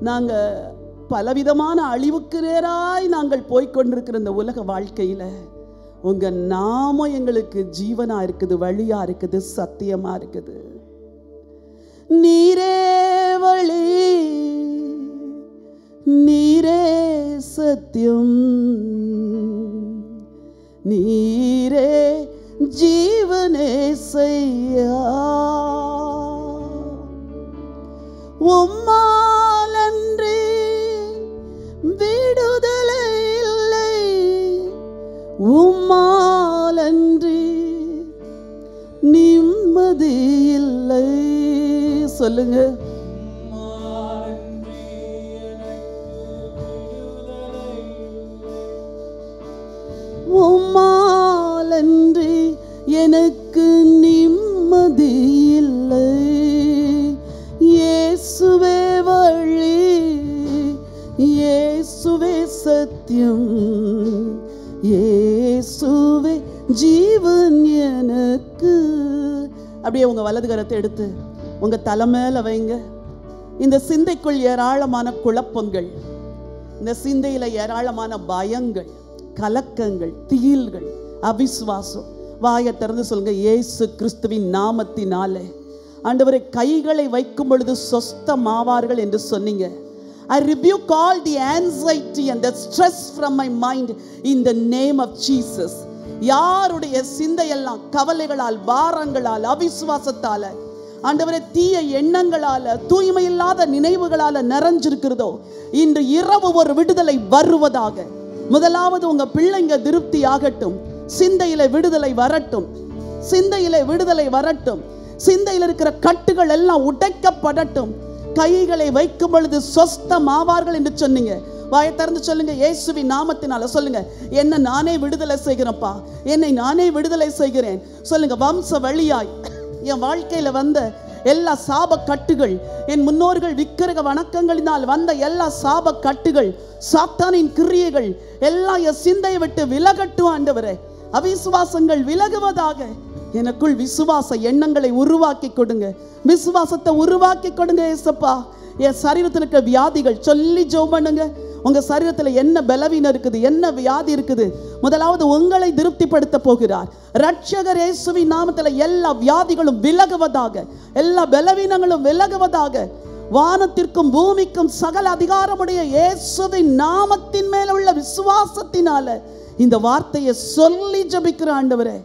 நாங்க பலவிதமான அழிவுக்கு நேராய் நாங்கள் போய்கொண்டிருக்கிற இந்த உலக வாழ்க்கையில உங்க நாமம் எங்களுக்கு ஜீவனா இருக்குது, வழியா இருக்குது, சத்தியமா இருக்குது. நீரே வழி, நீரே சத்தியம், நீரே ஜீவனே செய்யா. உம்மாலன்றி விடுதலை இல்லை, உம்மாலன்றி நிம்மதி இல்லை. சொல்லுங்க, உம்மாலன்றி எனக்கு நிம்மதி இல்லை. இயேசுவே வழி, இயேசுவே சத்தியம், இயேசுவே ஜீவன் எனக்கு. அப்படியே உங்க வலது கரத்தை எடுத்து உங்க தலை மேல வைங்க. இந்த சிந்தைக்குள் ஏராளமான குழப்பங்கள், இந்த சிந்தையில ஏராளமான பயங்கள், கலக்கங்கள், திகில்கள், அவிசுவாசம். வாயை திறந்து சொல்லுங்க, இயேசு கிறிஸ்துவின் நாமத்தினாலே ஆண்டவரே கைகளை வைக்கும் பொழுது சொஸ்தமாவார்கள் என்று சொன்னீங்க. I rebuke all the anxiety and the stress from my mind in the name of Jesus. யாருடைய சிந்தையெல்லாம் கவலைகளால், பாரங்களால், அவிசுவாசத்தால, ஆண்டவரே தீய எண்ணங்களால, தூய்மை இல்லாத நினைவுகளால நிறைஞ்சிருக்கிறதோ இன்று இரவு ஒரு விடுதலை வருவதாக. முதலாவது உங்க பிள்ளைங்க திருப்தி ஆகட்டும். சிந்தையில விடுதலை வரட்டும், சிந்தையில விடுதலை வரட்டும். சிந்தையில் இருக்கிற கட்டுகள் எல்லாம் உடைக்கப்படட்டும். கைகளை வைக்கும் பொழுது சொஸ்தமாவார்கள் என்று சொன்னீங்க. வாயை திறந்து சொல்லுங்க, இயேசுவின் நாமத்தினால சொல்லுங்க, என்ன நானே விடுதலை செய்கிறேன்ப்பா, என்னை நானே விடுதலை செய்கிறேன். சொல்லுங்க, வம்ச வழியாய் என் வாழ்க்கையில வந்த எல்லா சாப கட்டுகள், என் முன்னோர்கள் விக்கிரக வணக்கங்களினால் வந்த எல்லா சாப கட்டுகள், சாத்தானின் கிரியைகள் எல்லாம் என் சிந்தையை விட்டு விலகட்டும் ஆண்டவரே. அவிசுவாசங்கள் விலகுவதாக. எனக்குள் விசுவாச எண்ணங்களை உருவாக்கி கொடுங்க, விசுவாசத்தை உருவாக்கி கொடுங்க ஏசப்பா. என் சரீரத்தில் இருக்க வியாதிகள் சொல்லி ஜெபம் பண்ணுங்க. உங்க சரீரத்தில் என்ன பலவீனம் இருக்குது, என்ன வியாதி இருக்குது, முதலாவது உங்களை திருப்திப்படுத்த போகிறார் இரட்சகர் இயேசுவின் நாமத்தில். எல்லா வியாதிகளும் விலகுவதாக, எல்லா பலவீனங்களும் விலகுவதாக. வானத்திற்கும் பூமிக்கும் சகல அதிகாரமுடைய இயேசுவின் நாமத்தின் மேல உள்ள விசுவாசத்தினால இந்த வார்த்தையை சொல்லி ஜெபிக்கிற ஆண்டவரே,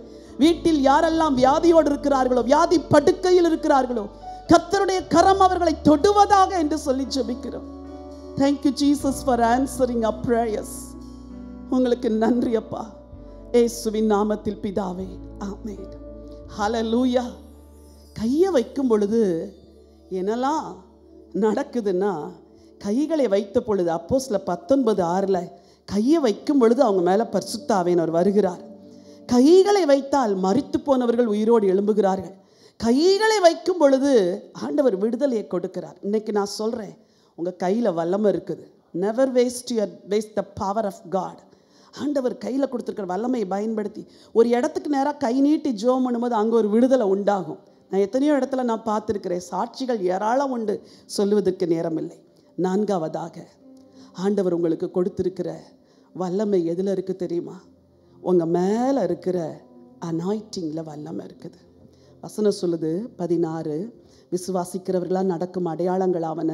வீட்டில் யாரெல்லாம் வியாதியோடு இருக்கிறார்களோ, வியாதி படுக்கையில் இருக்கிறார்களோ, கர்த்தருடைய கரம் அவர்களை தொடுவதாக என்று சொல்லி ஜெபிக்கிறோம். Thank you Jesus for answering our prayers. உங்களுக்கு நன்றி அப்பா, இயேசுவின் நாமத்தில் பிதாவே, ஆமென். ஹல்லேலூயா. கையை வைக்கும் பொழுது என்னெல்லாம் நடக்குதுன்னா, கைகளை வைத்த பொழுது அப்போஸ்தலர் 19:6 கையை வைக்கும் பொழுது அவங்க மேலே பரிசுத்த ஆவியானவர் வருகிறார். கைகளை வைத்தால் மரித்து போனவர்கள் உயிரோடு எழும்புகிறார்கள். கைகளை வைக்கும் பொழுது ஆண்டவர் விடுதலையை கொடுக்கிறார். இன்னைக்கு நான் சொல்கிறேன், உங்கள் கையில் வல்லமை இருக்குது. Never waste the power of God. ஆண்டவர் கையில் கொடுத்துருக்கிற வல்லமையை பயன்படுத்தி ஒரு இடத்துக்கு நேராக கை நீட்டி ஜெபம் பண்ணும்போது அங்கே ஒரு விடுதலை உண்டாகும். நான் எத்தனையோ இடத்துல நான் பார்த்துருக்கிறேன். சாட்சிகள் ஏராளம் உண்டு, சொல்லுவதற்கு நேரமில்லை. நான்காவதாக, ஆண்டவர் உங்களுக்கு கொடுத்திருக்கிற வல்லமை எதில் இருக்குது தெரியுமா? உங்கள் மேலே இருக்கிற அனாயிட்டிங்கில் வல்லமை இருக்குது. வசனம் சொல்லுது 16, விசுவாசிக்கிறவர்களாக நடக்கும் அடையாளங்களாவன,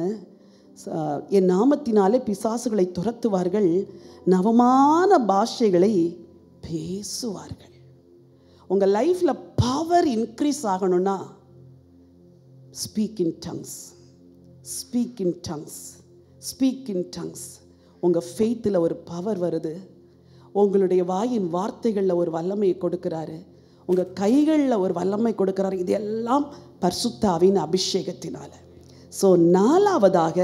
என் நாமத்தினாலே பிசாசுகளை துரத்துவார்கள், நவமான பாஷைகளை பேசுவார்கள். உங்கள் லைஃப்பில் பவர் இன்க்ரீஸ் ஆகணும்னா speak in tongues, speak in tongues, speak in tongues. உங்கள் ஃபெய்த்தில் ஒரு பவர் வருது. உங்களுடைய வாயின் வார்த்தைகளில் ஒரு வல்லமையை கொடுக்குறாரு, உங்கள் கைகளில் ஒரு வல்லமை கொடுக்குறாரு. இது எல்லாம் பரிசுத்த ஆவியின் அபிஷேகத்தினால. ஸோ நாலாவதாக,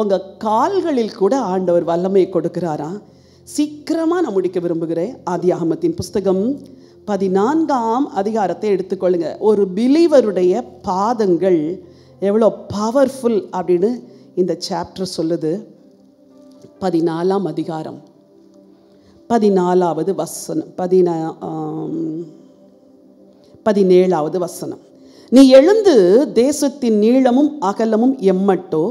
உங்கள் கால்களில் கூட ஆண்டவர் வல்லமையை கொடுக்குறாராம். சீக்கிரமாக நான் முடிக்க விரும்புகிறேன். ஆதியாகமத்தின் புஸ்தகம் 14ஆம் அதிகாரத்தை எடுத்துக்கொள்ளுங்க. ஒரு பிலீவருடைய பாதங்கள் எவ்வளோ பவர்ஃபுல் அப்படின்னு இந்த சாப்டர் சொல்லுது. 14ஆம் அதிகாரம் 14வது வசனம், 17வது வசனம். நீ எழுந்து தேசத்தின் நீளமும் அகலமும் எம்மட்டோ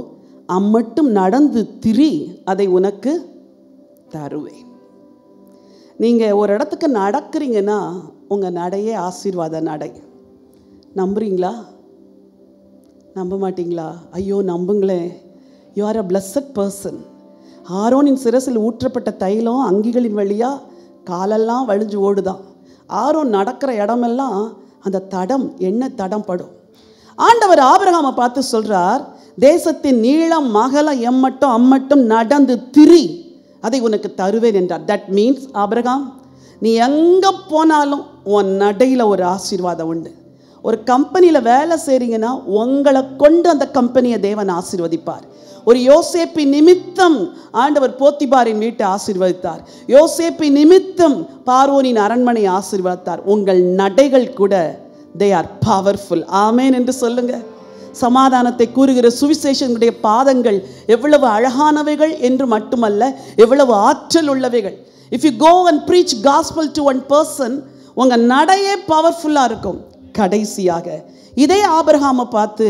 அம்மட்டும் நடந்து திரி, அதை உனக்கு தருவேன். நீங்கள் ஒரு இடத்துக்கு நடக்கிறீங்கன்னா உங்கள் நடையே ஆசீர்வாத நடை. நம்புறீங்களா? நம்ப மாட்டிங்களா? ஐயோ நம்புங்களேன். You are a blessed person. ஆரோனின் சிரசில் ஊற்றப்பட்ட தைலம் அங்கிகளின் வழியாக காலெல்லாம் வழிஞ்சு ஓடுதான். ஆரோன் நடக்கிற இடமெல்லாம் அந்த தடம், எண்ணெய் தடம் படும். ஆண்டவர் ஆபிரகாமை பார்த்து சொல்கிறார், தேசத்தின் நீளம் அகலம் எம்மட்டும் அம்மட்டும் நடந்து திரி, அதை உனக்கு தருவேன் என்றார். தட் மீன்ஸ் ஆபிரகாம், நீ எங்கே போனாலும் உன் நடையில் ஒரு ஆசீர்வாதம் உண்டு. ஒரு கம்பெனியில் வேலை செய்கிறீங்கன்னா உங்களை கொண்டு அந்த கம்பெனியை தேவன் ஆசீர்வதிப்பார். ஒரு யோசேப்பின் நிமித்தம் ஆண்டவர் போத்திபாரின் வீட்டை ஆசீர்வதித்தார். யோசேப்பின் நிமித்தம் பார்வோனின் அரண்மனை ஆசீர்வதித்தார். உங்கள் நடைகள் கூட தே ஆர் பவர்ஃபுல். ஆமேன் என்று சொல்லுங்க. சமாதானத்தை கூறுகிற சுவிசேஷனுடைய பாதங்கள் எவ்வளவு அழகானவைகள் என்று மட்டுமல்ல, எவ்வளவு ஆற்றல் உள்ளவைகள். If you go and preach gospel to one person, உங்கள் நடையே பவர்ஃபுல்லாக இருக்கும். கடைசியாக இதே ஆபிரகாமை பார்த்து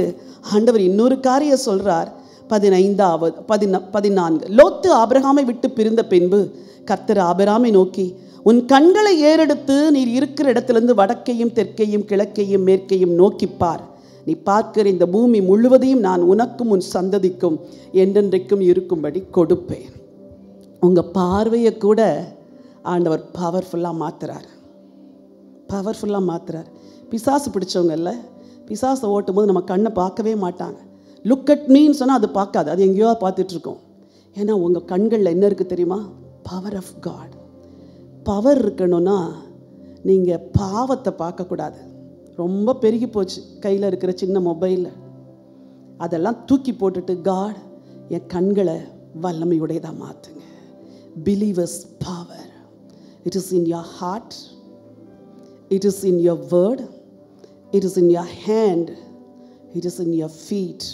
ஆண்டவர் இன்னொரு காரியம் சொல்கிறார். 14 லோத்து ஆபிரகாமை விட்டு பிரிந்த பின்பு கர்த்தர் ஆபிரகாமை நோக்கி, உன் கண்களை ஏறெடுத்து நீர் இருக்கிற இடத்திலிருந்து வடக்கையும் தெற்கையும் கிழக்கையும் மேற்கையும் நோக்கிப்பார். நீ பார்க்கிற இந்த பூமி முழுவதையும் நான் உனக்கும் உன் சந்ததிக்கும் என்றென்றைக்கும் இருக்கும்படி கொடுப்பேன். உங்கள் பார்வையை கூட ஆண்டவர் பவர்ஃபுல்லாக மாற்றுறார், பவர்ஃபுல்லாக மாற்றுறார். பிசாசு பிடிச்சவங்க இல்லை, பிசாசை ஓட்டும் போது நம்ம கண்ணை பார்க்கவே மாட்டாங்க. லுக் அட் மீன்னு சொன்னால் அது பார்க்காது, அது எங்கேயோ பார்த்துட்ருக்கோம். ஏன்னா உங்கள் கண்களில் என்ன இருக்குது தெரியுமா? Power of God. பவர் இருக்கணும்னா நீங்கள் பாவத்தை பார்க்கக்கூடாது. ரொம்ப பெருகி போச்சு கையில் இருக்கிற சின்ன மொபைலில். அதெல்லாம் தூக்கி போட்டுட்டு, காட் என் கண்களை வல்லமையுடையதாக மாற்றுங்க. Believers power. It is in your heart, it is in your word, it is in your hand, it is in your feet,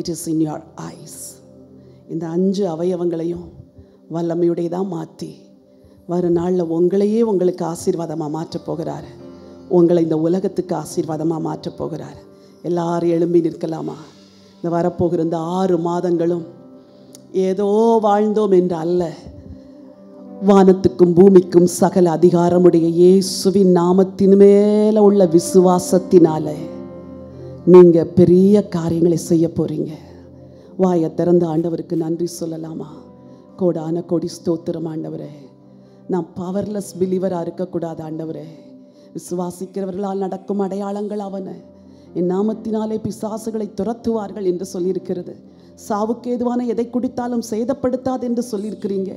it is in your eyes. இந்த 5 அவயவங்களையும் வல்லமையுடையதாக மாற்றி வரும் நாளில் உங்களையே உங்களுக்கு ஆசீர்வாதமாக மாற்றப் போகிறார். உங்களை இந்த உலகத்துக்கு ஆசீர்வாதமாக மாற்றப் போகிறார். எல்லாரும் எழும்பி நிற்கலாமா? இந்த வரப்போகிற இந்த 6 மாதங்களும் ஏதோ வாழ்ந்தோம் என்று அல்ல, வானத்துக்கும் பூமிக்கும் சகல அதிகாரமுடைய இயேசுவின் நாமத்தின் மேலே உள்ள விசுவாசத்தினால நீங்கள் பெரிய காரியங்களை செய்ய போகிறீங்க. வாயை திறந்த ஆண்டவருக்கு நன்றி சொல்லலாமா? கோடான கோடி ஸ்தோத்திரம் ஆண்டவரே. நான் பவர்லெஸ் பிலீவராக இருக்கக்கூடாது ஆண்டவரே. விசுவாசிக்கிறவர்களால் நடக்கும் அடையாளங்கள் அவன, என் நாமத்தினாலே பிசாசுகளை துரத்துவார்கள் என்று சொல்லியிருக்கிறது. சாவுக்கு ஏதுவான எதை குடித்தாலும் சேதப்படுத்தாது என்று சொல்லியிருக்கிறீங்க.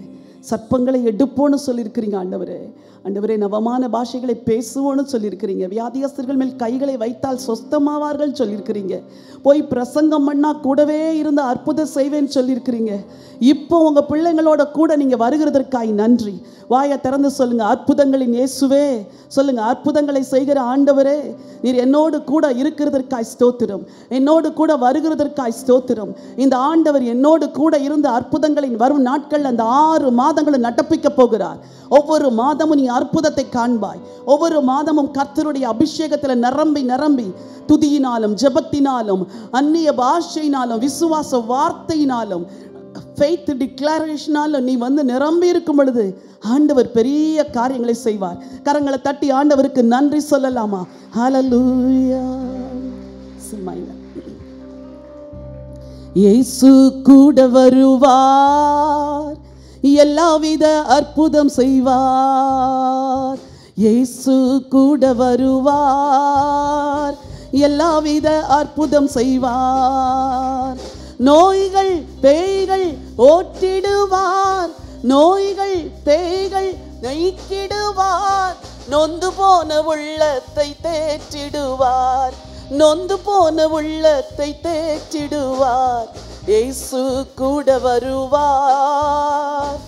சர்ப்பங்களை எடுப்போன்னு சொல்லியிருக்கிறீங்க ஆண்டவரே. ஆண்டவரே, நவமான பாஷைகளை பேசுவோன்னு சொல்லியிருக்கிறீங்க. வியாதியஸ்தர்கள் மேல் கைகளை வைத்தால் சொஸ்தமாவார்கள் சொல்லியிருக்கிறீங்க. போய் பிரசங்கம் பண்ணா கூடவே இருந்து அற்புதம் செய்வேன்னு சொல்லியிருக்கிறீங்க. இப்போ உங்கள் பிள்ளைங்களோட கூட நீங்கள் வருகிறதற்காய் நன்றி. வாயை திறந்து சொல்லுங்க, அற்புதங்களின் இயேசுவே சொல்லுங்க. அற்புதங்களை செய்கிற ஆண்டவரே, நீர் என்னோடு கூட இருக்கிறதற்காய் ஸ்தோத்திரம், என்னோடு கூட வருகிறதற்காய் ஸ்தோத்திரம். இந்த ஆண்டவர் என்னோடு கூட இருந்த அற்புதங்களின் வரும் நாட்கள் அந்த 6 மாதம் மாதங்களும் நடப்பிக்க போகிறார். ஒவ்வொரு மாதமும் நீ அற்புதத்தை காண்பாய். ஒவ்வொரு மாதமும் கர்த்தருடைய அபிஷேகத்தில் நிரம்பி நிரம்பி துதியினாலும் ஜெபத்தினாலும் அந்நிய பாஷையினாலும் விசுவாச வார்த்தையினாலும் ஃபெய்த் டிக்ளரேஷனாலும் நீ நிரம்பி இருக்கும் பொழுது ஆண்டவர் பெரிய காரியங்களை செய்வார். கரங்களை தட்டி ஆண்டவருக்கு நன்றி சொல்லலாமா? ஹல்லேலூயா. இயேசு கூட வருவார், எல்லாவித அற்புதம் செய்வார். இயேசு கூட வருவார், எல்லாவித அற்புதம் செய்வார். நோய்கள் பேய்கள் ஓட்டிடுவார், நோய்கள் பேய்கள் நீக்கிடுவார். நொந்து போன உள்ளத்தை தேற்றிடுவார், நொந்து போன உள்ளத்தை தேற்றிடுவார். இயேசு கூட வருவார்,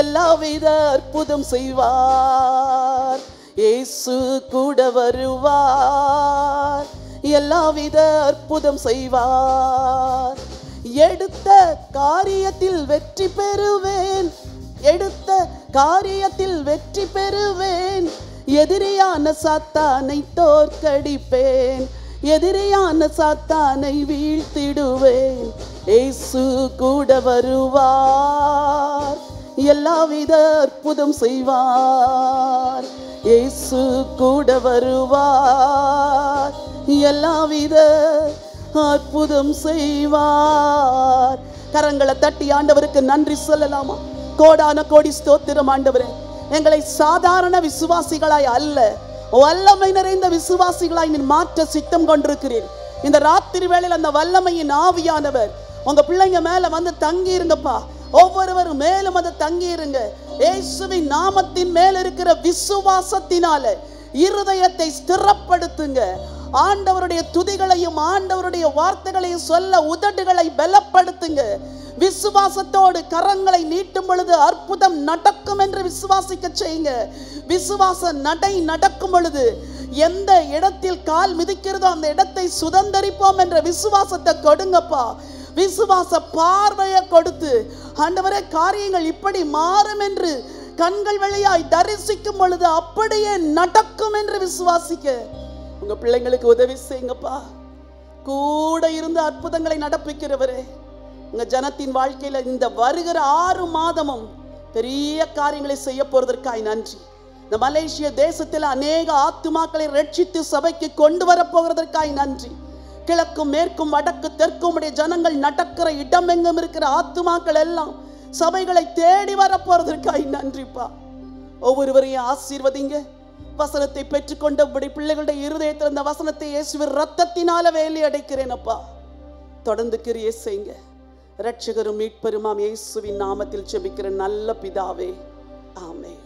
எல்லாவித அற்புதம் செய்வார். இயேசு கூட வருவார், எல்லாவித அற்புதம் செய்வார். எடுத்த காரியத்தில் வெற்றி பெறுவேன், எடுத்த காரியத்தில் வெற்றி பெறுவேன். எதிரியான சாத்தானை தோற்கடிப்பேன், எதிரியான சாத்தானை வீழ்த்திடுவேன். இயேசு கூட வருவார், எல்லாவித அற்புதம் செய்வார். இயேசு கூட வருவார், எல்லாவித அற்புதம் செய்வார். கரங்களை தட்டி ஆண்டவருக்கு நன்றி சொல்லலாமா? கோடான கோடி ஸ்தோத்திரம் ஆண்டவரே. எங்களை சாதாரண விசுவாசிகளாய் அல்ல, வல்லமை நிறைந்த விசுவாசிகளாய் நீர் மாற்ற சித்தம் கொண்டிருக்கிறீர். இந்த ராத்திரி வேளையில் அந்த வல்லமையின் ஆவியானவர் உங்க பிள்ளைங்க மேல தங்கி இருங்கப்பா. ஒவ்வொருவரும் மேலும் தங்கி இருங்க. இயேசுவின் நாமத்தின் மேல் இருக்கிற விசுவாசத்தினால இருதயத்தை ஸ்திரப்படுத்துங்க. ஆண்டவருடைய துதிகளையும் ஆண்டவருடைய வார்த்தைகளையும் சொல்ல உதடுகளை பலப்படுத்துங்க. விசுவாசத்தோடு கரங்களை நீட்டும் பொழுது அற்புதம் நடக்கும் என்று விசுவாசிக்க செய்யுங்க. விசுவாச நடை நடக்கும் பொழுது எந்த இடத்தில் கால் மிதிக்கிறதோ அந்த இடத்தை சுதந்தரிப்போம் என்ற விசுவாசத்தை கொடுங்கப்பா. விசுவாச பார்வையை கொடுத்து ஆண்டவரே காரியங்கள் இப்படி மாறும் என்று கண்கள் வழியாய் தரிசிக்கும் பொழுது அப்படியே நடக்கும் என்று விசுவாசிக்க உங்க பிள்ளைங்களுக்கு உதவி செய்யுங்கப்பா. கூட இருந்து அற்புதங்களை நடப்பிக்கிறவரே, உங்க ஜனத்தின் வாழ்க்கையில இந்த வருகிற 6 மாதமும் பெரிய காரியங்களை செய்ய போறதற்காய் நன்றி. இந்த மலேசிய தேசத்தில் அநேக ஆத்துமாக்களை ரட்சித்து சபைக்கு கொண்டு வர போகிறதற்காய் நன்றி. கிழக்கும் மேற்கும் வடக்கு தெற்கும் உடைய ஜனங்கள் நடக்கிற இடம் எங்கும் இருக்கிற ஆத்துமாக்கள் எல்லாம் சபைகளை தேடி வர போறதற்காய் நன்றிப்பா. ஒவ்வொருவரையும் ஆசீர்வதிங்க. வசனத்தை பெற்றுக்கொண்டபடி பிள்ளைகளுடைய இருதயத்தில் இந்த வசனத்தை இயேசுவின் ரத்தத்தினால வேலி அடைக்கிறேன் அப்பா. தொடர்ந்து கிரியை செய்யுங்க. இரட்சகரும் மீட்பெருமாம் இயேசுவின் நாமத்தில் ஜெபிக்கிற நல்ல பிதாவே, ஆமென்.